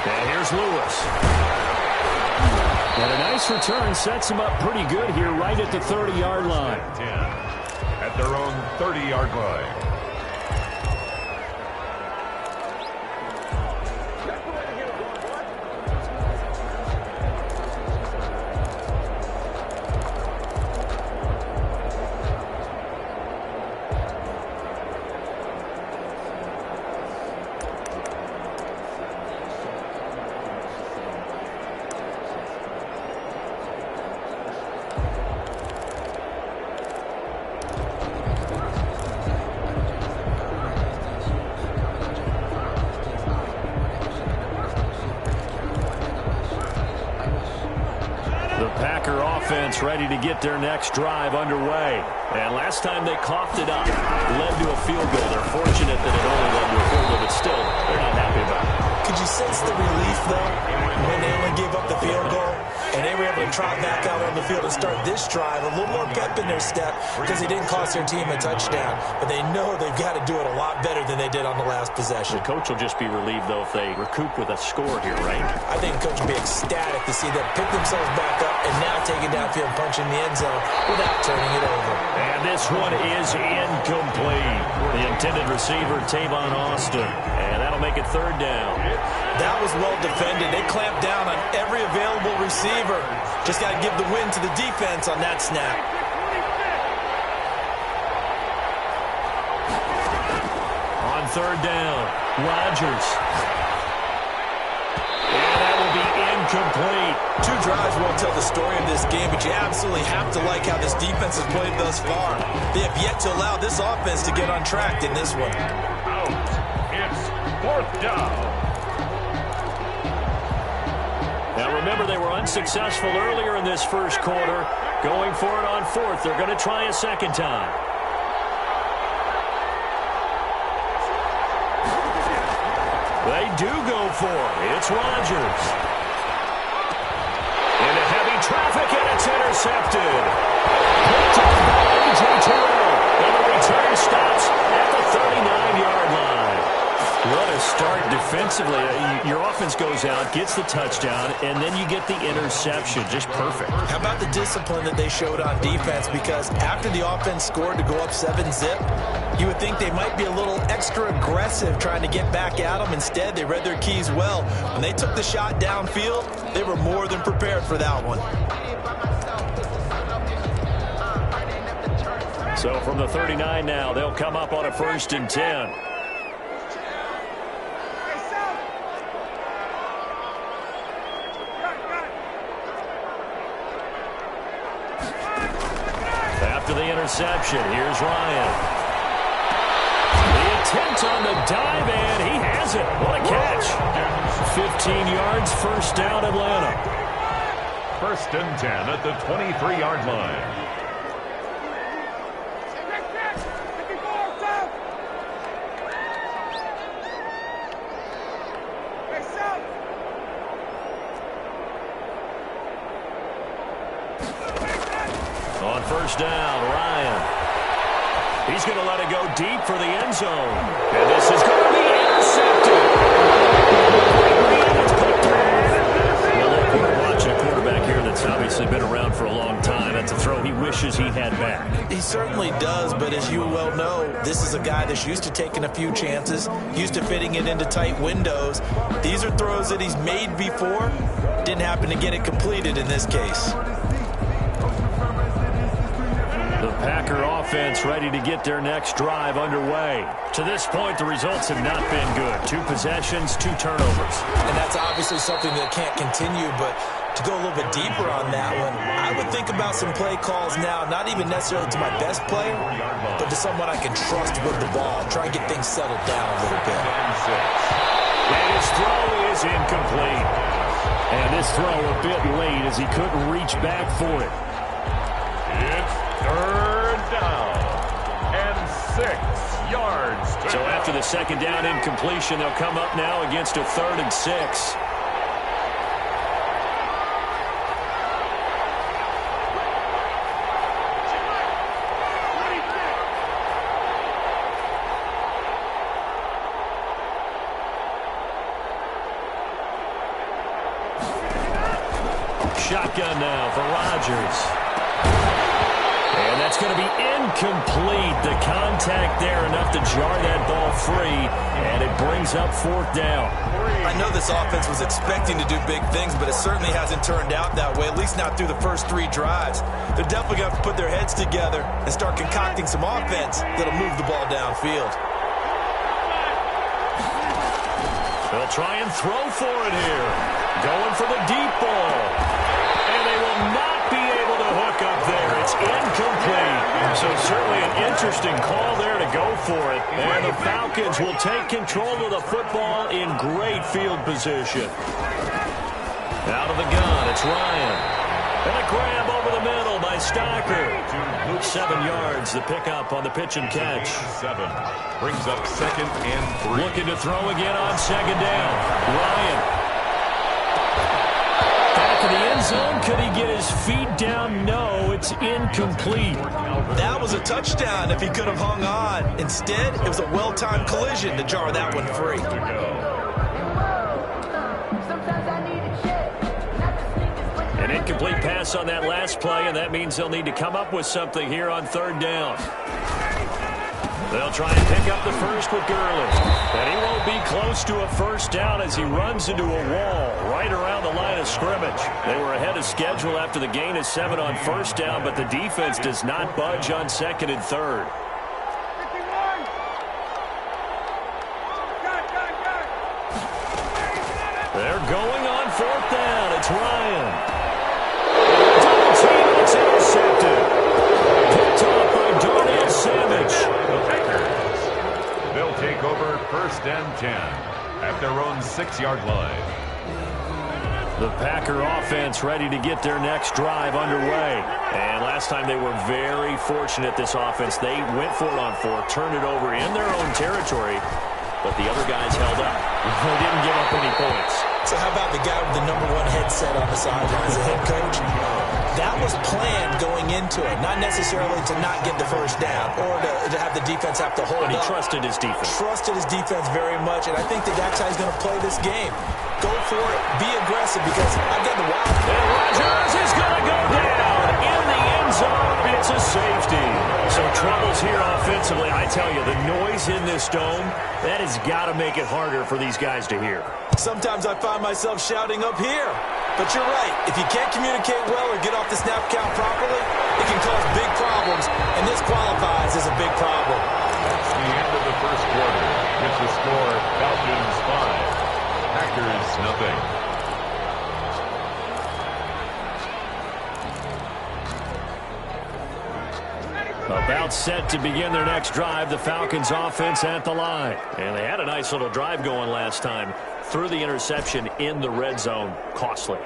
And here's Lewis. And a nice return sets him up pretty good here right at the 30-yard line. 10 at their own 30-yard line. Ready to get their next drive underway. And last time they coughed it up, led to a field goal. They're fortunate that it only led to a field goal, but still, they're not happy about it. Could you sense the relief, though, when they only gave up the field goal? And they were able to trot back out on the field and start this drive. A little more pep in their step because they didn't cost their team a touchdown. But they know they've got to do it a lot better than they did on the last possession. The coach will just be relieved, though, if they recoup with a score here, right? I think the coach will be ecstatic to see them pick themselves back up and now take it downfield, punch in the end zone without turning it over. And this one is incomplete. The intended receiver, Tavon Austin. And that'll make it 3rd down. That was well defended. They clamped down on every available receiver. Just got to give the win to the defense on that snap. On 3rd down, Rodgers. And that will be incomplete. 2 drives won't tell the story of this game, but you absolutely have to like how this defense has played thus far. They have yet to allow this offense to get on track in this one. Out. It's 4th down. Now remember, they were unsuccessful earlier in this first quarter. Going for it on 4th. They're going to try a second time. They do go for it. It's Rodgers. In a heavy traffic, and it's intercepted. Picked up by A.J. Terrell. And the return stops at the 39-yard line. What a start defensively. Your offense goes out, gets the touchdown, and then you get the interception. Just perfect. How about the discipline that they showed on defense? Because after the offense scored to go up 7-zip, you would think they might be a little extra aggressive trying to get back at them. Instead, they read their keys well. When they took the shot downfield, they were more than prepared for that one. So from the 39 now, they'll come up on a 1st and 10. After the interception, here's Ryan. The attempt on the dive, and he has it. What a catch. 15 yards, 1st down, Atlanta. 1st and 10 at the 23-yard line. On 1st down, Ryan. He's going to let it go deep for the end zone. And this is going to be intercepted. Well, look, we're watching a quarterback here that's obviously been around for a long time. That's a throw he wishes he had back. He certainly does, but as you well know, this is a guy that's used to taking a few chances, used to fitting it into tight windows. These are throws that he's made before. Didn't happen to get it completed in this case. The Packer offense ready to get their next drive underway. To this point, the results have not been good. 2 possessions, 2 turnovers. And that's obviously something that can't continue, but to go a little bit deeper on that one, I would think about some play calls now, not even necessarily to my best player, but to someone I can trust with the ball. Try and get things settled down a little bit. And his throw is incomplete. And this throw a bit late as he couldn't reach back for it. It's 3rd down and 6 yards. So after the 2nd down incompletion, they'll come up now against a 3rd and 6. Shotgun now for Rodgers. And that's going to be incomplete. The contact there enough to jar that ball free, and it brings up 4th down. I know this offense was expecting to do big things, but it certainly hasn't turned out that way, at least not through the first 3 drives. They're definitely going to have to put their heads together and start concocting some offense that'll move the ball downfield. They'll try and throw for it here. Going for the deep ball. And they will not be able to hook up there. It's incomplete. So certainly an interesting call there to go for it. And the Falcons will take control of the football in great field position. Out of the gun, it's Ryan. And a grab over the middle by Stocker. 7 yards, the pickup on the pitch and catch. 7 brings up 2nd and 3. Looking to throw again on 2nd down. Ryan. Back of the end zone. Could he get his feet down? No, it's incomplete. That was a touchdown if he could have hung on. Instead, it was a well-timed collision to jar that one free. An incomplete pass on that last play, and that means they'll need to come up with something here on 3rd down. They'll try and pick up the first with Gurley. And he won't be close to a 1st down as he runs into a wall right around the line of scrimmage. They were ahead of schedule after the gain of 7 on 1st down, but the defense does not budge on 2nd and 3rd. They're going on 4th down. It's Ryan. Double team, it's intercepted. Picked off by Darnell Savage. They'll take over 1st and 10 at their own 6-yard line. The Packer offense ready to get their next drive underway. And last time they were very fortunate, this offense. They went for it on 4th, turned it over in their own territory, but the other guys held up. They didn't give up any points. So how about the guy with the #1 headset on the sideline as a head coach? That was planned going into it, not necessarily to not get the first down or to have the defense have to hold But he up. trusted his defense. Trusted his defense very much, and I think that that's how he's going to play this game. Go for it, be aggressive, because I'm getting the wild. And Rodgers is going to go down in the end zone. It's a safety. So troubles here offensively. I tell you, the noise in this dome, that has got to make it harder for these guys to hear. Sometimes I find myself shouting up here. But you're right. If you can't communicate well or get off the snap count properly, it can cause big problems, and this qualifies as a big problem. That's the end of the first quarter. With the score, Falcons 5, Packers nothing. About set to begin their next drive, the Falcons offense at the line. And they had a nice little drive going last time. Threw the interception in the red zone. Costly.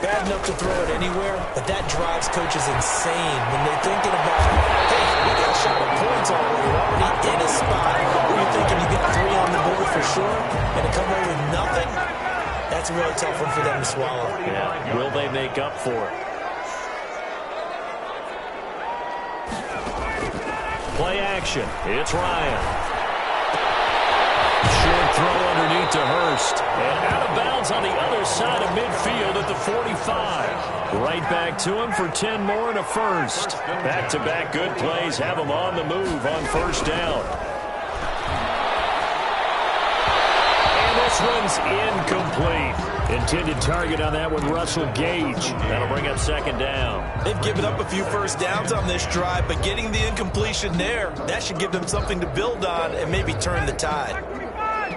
Bad enough to throw it anywhere, but that drives coaches insane when they're thinking about, hey, we got a shot at points already. We're already in a spot where you're thinking you get 3 on the board for sure, and to come away with nothing, that's a really tough one for them to swallow. Yeah. Will they make up for it? Play action. It's Ryan. Short throw underneath to Hurst. And out of bounds on the other side of midfield at the 45. Right back to him for 10 more and a first. Back-to-back good plays have him on the move on first down. And this one's incomplete. Intended target on that one, Russell Gage. That'll bring up second down. They've given up a few first downs on this drive, but getting the incompletion there, that should give them something to build on and maybe turn the tide.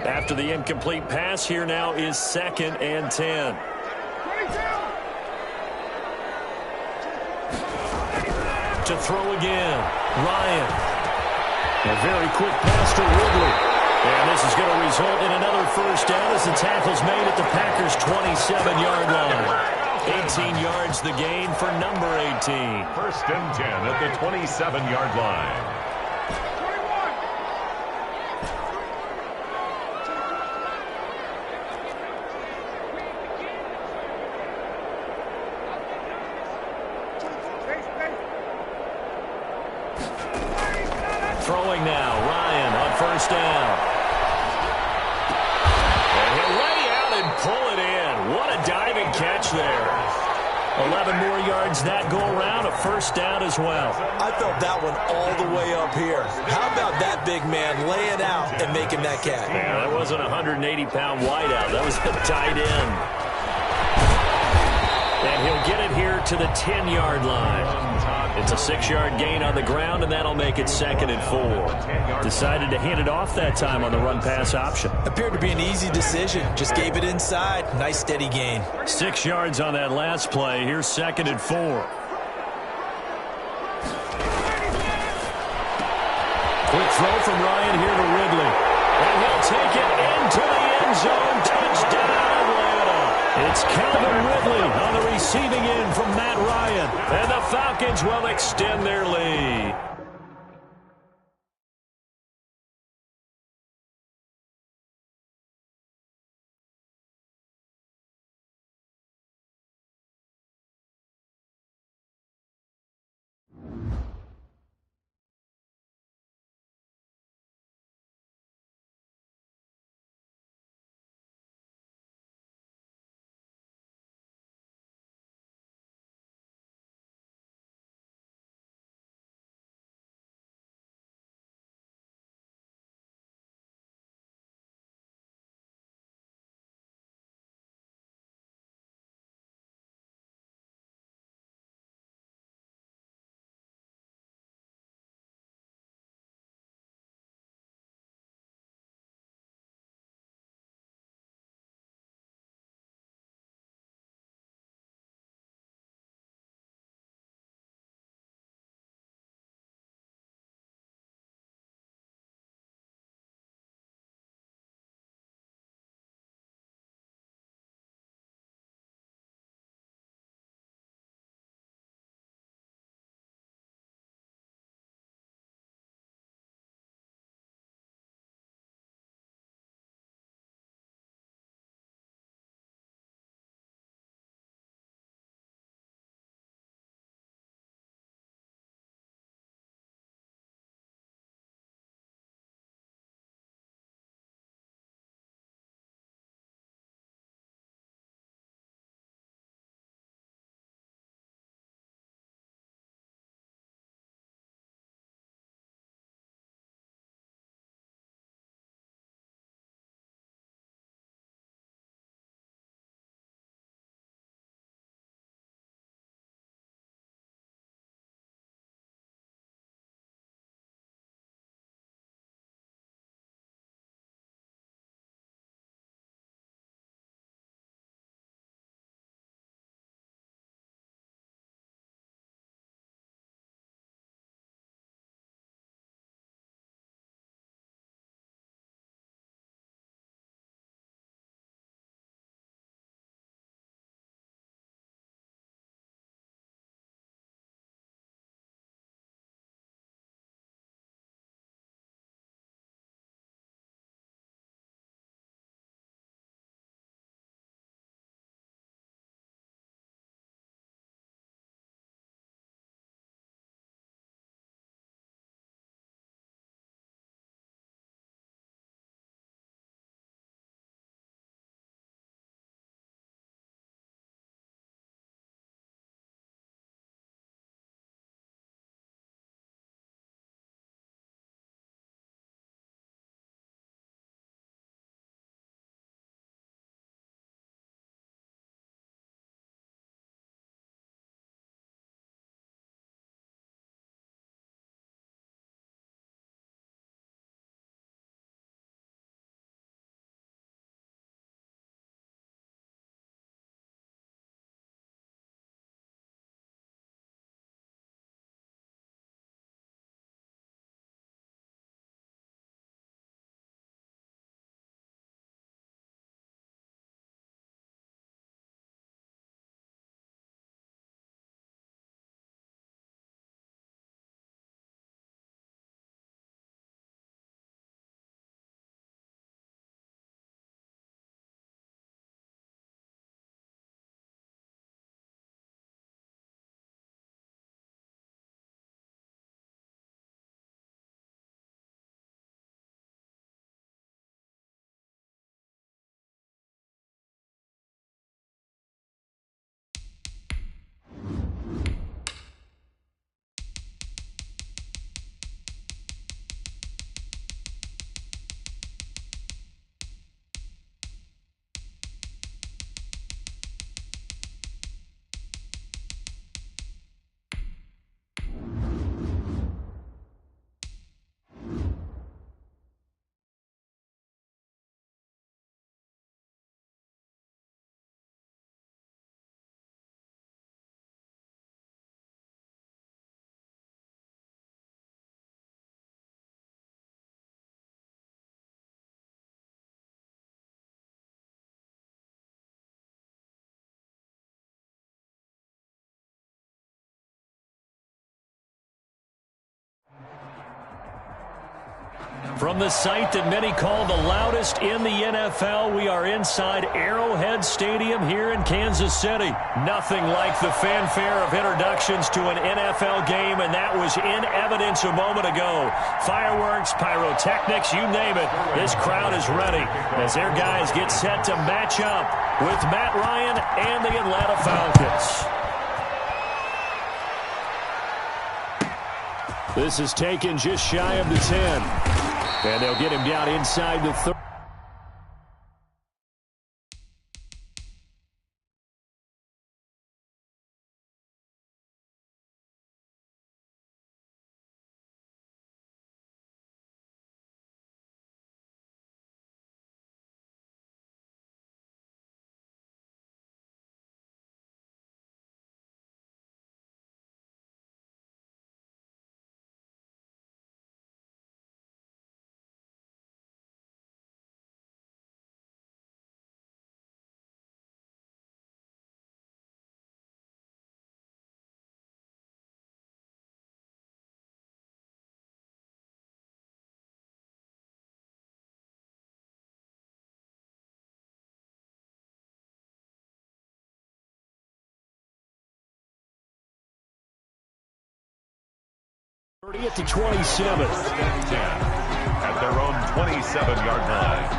After the incomplete pass, here now is 2nd and 10. To throw again, Ryan. A very quick pass to Ridley. And this is going to result in another first down as the tackle's made at the Packers' 27-yard line. 18 yards the gain for number 18. 1st and 10 at the 27-yard line. Throwing now, Ryan on first down. And he'll lay out and pull it in. What a diving catch there. 11 more yards that go around, a first down as well. I felt that one all the way up here. How about that big man laying out and making that catch? Yeah, that wasn't a 180-pound wideout. That was a tight end. And he'll get it here to the 10-yard line. It's a 6-yard gain on the ground, and that'll make it 2nd and 4. Decided to hand it off that time on the run-pass option. Appeared to be an easy decision. Just gave it inside. Nice steady gain. 6 yards on that last play. Here's 2nd and 4. Quick throw from Ryan here to Ridley. And he'll take it into the end zone. Touchdown, Atlanta. It's Calvin Ridley on the receiving end from Matt Ryan. And the Falcons will extend their lead. From the site that many call the loudest in the NFL, we are inside Arrowhead Stadium here in Kansas City. Nothing like the fanfare of introductions to an NFL game, and that was in evidence a moment ago. Fireworks, pyrotechnics, you name it. This crowd is ready as their guys get set to match up with Matt Ryan and the Atlanta Falcons. This is taken just shy of the 10. And they'll get him down inside the 30. To 27. At their own 27-yard line.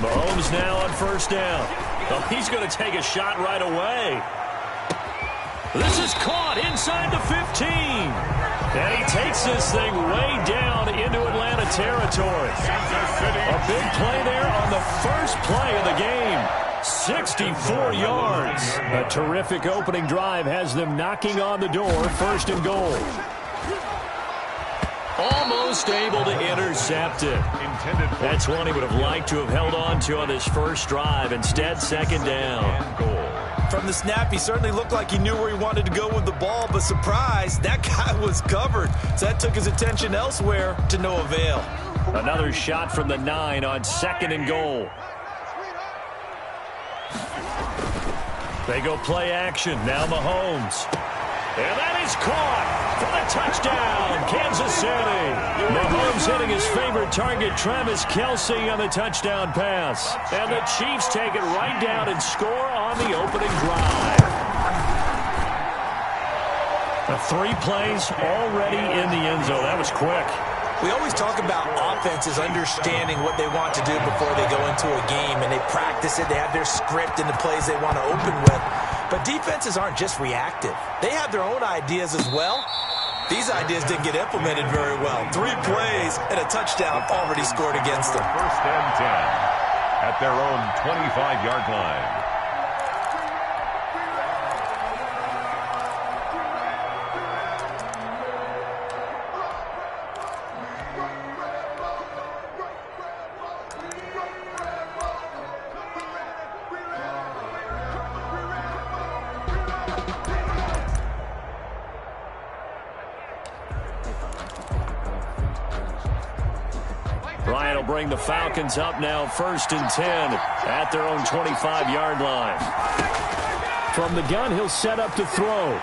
Mahomes now on first down. Oh, he's going to take a shot right away. This is caught inside the 15. And he takes this thing way down into Atlanta territory. A big play there on the first play of the game. 64 yards. A terrific opening drive has them knocking on the door, first and goal. Almost able to intercept it. That's one he would have liked to have held on to on his first drive. Instead, second down. From the snap, he certainly looked like he knew where he wanted to go with the ball, but surprise, that guy was covered. So that took his attention elsewhere to no avail. Another shot from the 9 on second and goal. They go play action. Now Mahomes. And that is caught for the touchdown, Kansas City. Mahomes hitting his favorite target, Travis Kelce, on the touchdown pass. And the Chiefs take it right down and score on the opening drive. 3 plays already in the end zone. That was quick. We always talk about offenses understanding what they want to do before they go into a game, and they practice it. They have their script and the plays they want to open with. But defenses aren't just reactive. They have their own ideas as well. These ideas didn't get implemented very well. 3 plays and a touchdown already scored against them. First and 10 at their own 25-yard line. Ryan will bring the Falcons up now, first and 10 at their own 25-yard line. From the gun, he'll set up to throw.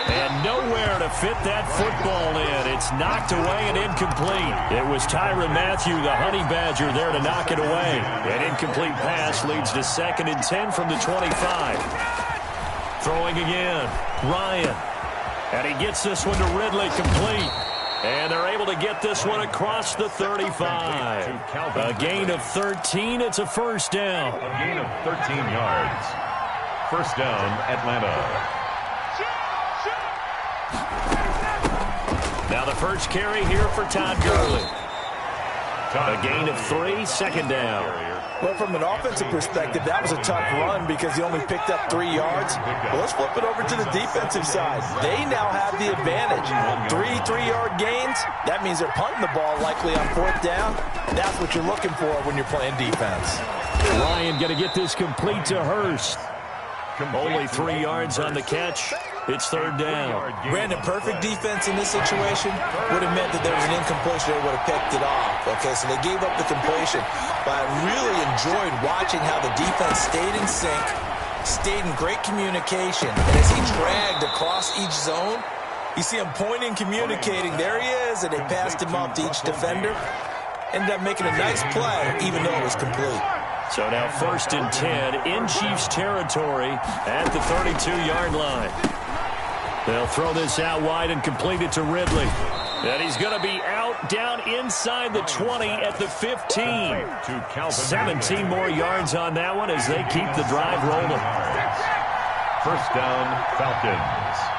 And nowhere to fit that football in. It's knocked away and incomplete. It was Tyrann Mathieu, the Honey Badger, there to knock it away. An incomplete pass leads to second and 10 from the 25. Throwing again, Ryan. And he gets this one to Ridley, complete. And they're able to get this one across the 35. A gain of 13. It's a first down. A gain of 13 yards. First down, Atlanta. Now the first carry here for Todd Gurley. A gain of 3, second down. Well, from an offensive perspective, that was a tough run because he only picked up 3 yards. Well, let's flip it over to the defensive side. They now have the advantage. 3 3-yard gains. That means they're punting the ball likely on 4th down. That's what you're looking for when you're playing defense. Ryan going to get this complete to Hurst. Only 3 yards on the catch. It's 3rd down. Brandon, perfect defense in this situation would have meant that there was an incompletion. They would have picked it off. Okay, so they gave up the completion. But I really enjoyed watching how the defense stayed in sync, stayed in great communication. And as he dragged across each zone, you see him pointing, communicating. There he is, and they passed him off to each defender. Ended up making a nice play, even though it was complete. So now 1st and 10 in Chiefs territory at the 32-yard line. They'll throw this out wide and complete it to Ridley. And he's going to be out down inside the 20 at the 15. 17 more yards on that one as they keep the drive rolling. 1st down, Falcons.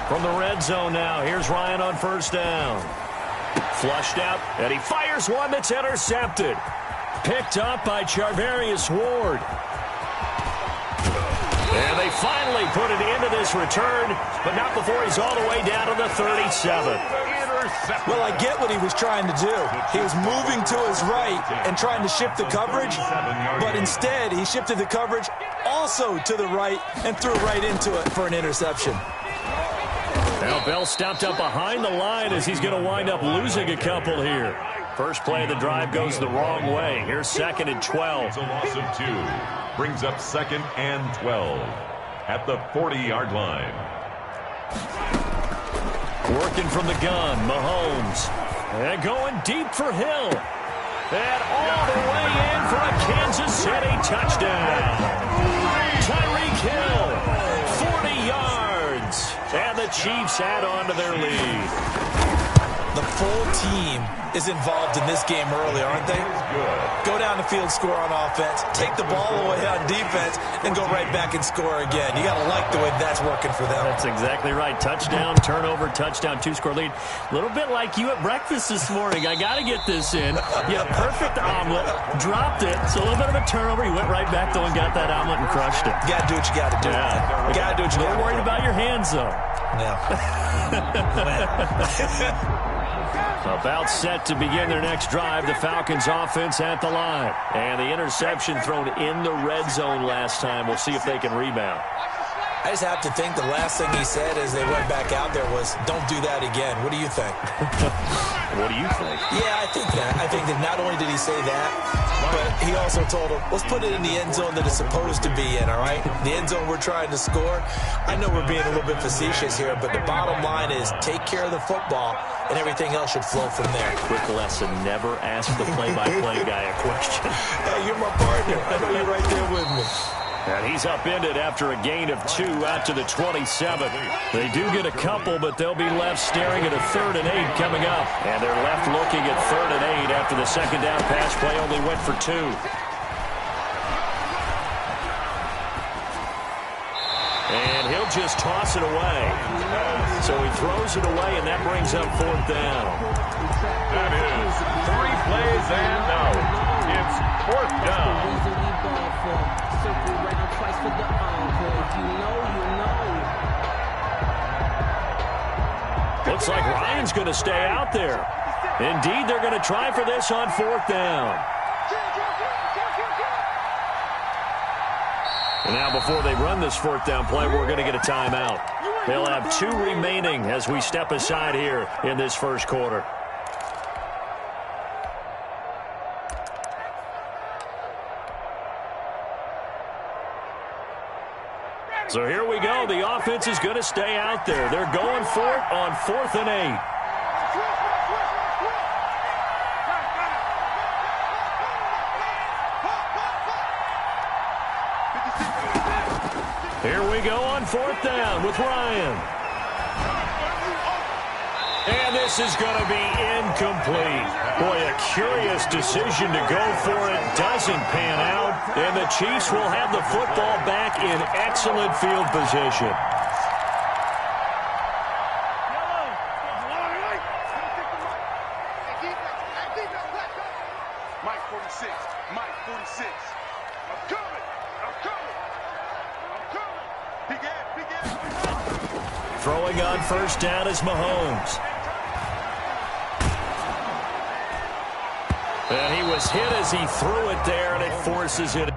From the red zone now, here's Ryan on 1st down. Flushed out, and he fires one that's intercepted. Picked up by Charvarius Ward. And they finally put it into this return, but not before he's all the way down to the 37. Well, I get what he was trying to do. He was moving to his right and trying to shift the coverage, but instead he shifted the coverage also to the right and threw right into it for an interception. Now Bell stopped up behind the line as he's going to wind up losing a couple here. First play of the drive goes the wrong way. Here's 2nd and 12. It's a loss of 2. Brings up 2nd and 12 at the 40-yard line. Working from the gun, Mahomes. And going deep for Hill. And all the way in for a Kansas City touchdown. Tyreek Hill, 40 yards. And the Chiefs add on to their lead. The full team is involved in this game early, aren't they? Go down the field, score on offense, take the ball away on defense, and go right back and score again. You got to like the way that's working for them. That's exactly right. Touchdown, turnover, touchdown, 2-score lead. A little bit like you at breakfast this morning. I got to get this in. You had a perfect omelet, dropped it. So a little bit of a turnover. You went right back, though, and got that omelet and crushed it. You got to do what you got to do. Yeah. You got to do what you got to do. A little worried about your hands, though. Yeah. About set to begin their next drive, the Falcons offense at the line. And the interception thrown in the red zone last time. We'll see if they can rebound. I just have to think the last thing he said as they went back out there was, don't do that again. What do you think? What do you think? Yeah, I think that. I think that not only did he say that, but he also told him, let's put it in the end zone that it's supposed to be in, all right? The end zone we're trying to score. I know we're being a little bit facetious here, but the bottom line is take care of the football, and everything else should flow from there. Quick lesson, never ask the play-by-play guy a question. Hey, you're my partner. I know you're right there with me. And he's upended after a gain of 2 out to the 27. They do get a couple, but they'll be left staring at a 3rd and 8 coming up. And they're left looking at 3rd and 8 after the second down pass play only went for 2. And he'll just toss it away. So he throws it away, and that brings up 4th down. That is 3 plays and out. It's 4th down. Looks like Ryan's going to stay out there. Indeed, they're going to try for this on 4th down. And now before they run this 4th down play, we're going to get a timeout. They'll have 2 remaining as we step aside here in this first quarter. So here we go. The offense is going to stay out there. They're going for it on 4th and 8. Here we go on 4th down with Ryan. And this is going to be incomplete. Boy, a curious decision to go for it. Doesn't pan out. And the Chiefs will have the football back in excellent field position. 6. I'm coming. I'm coming. I'm coming. Begin. Throwing on first down is Mahomes. And he was hit as he threw it there, and it forces it.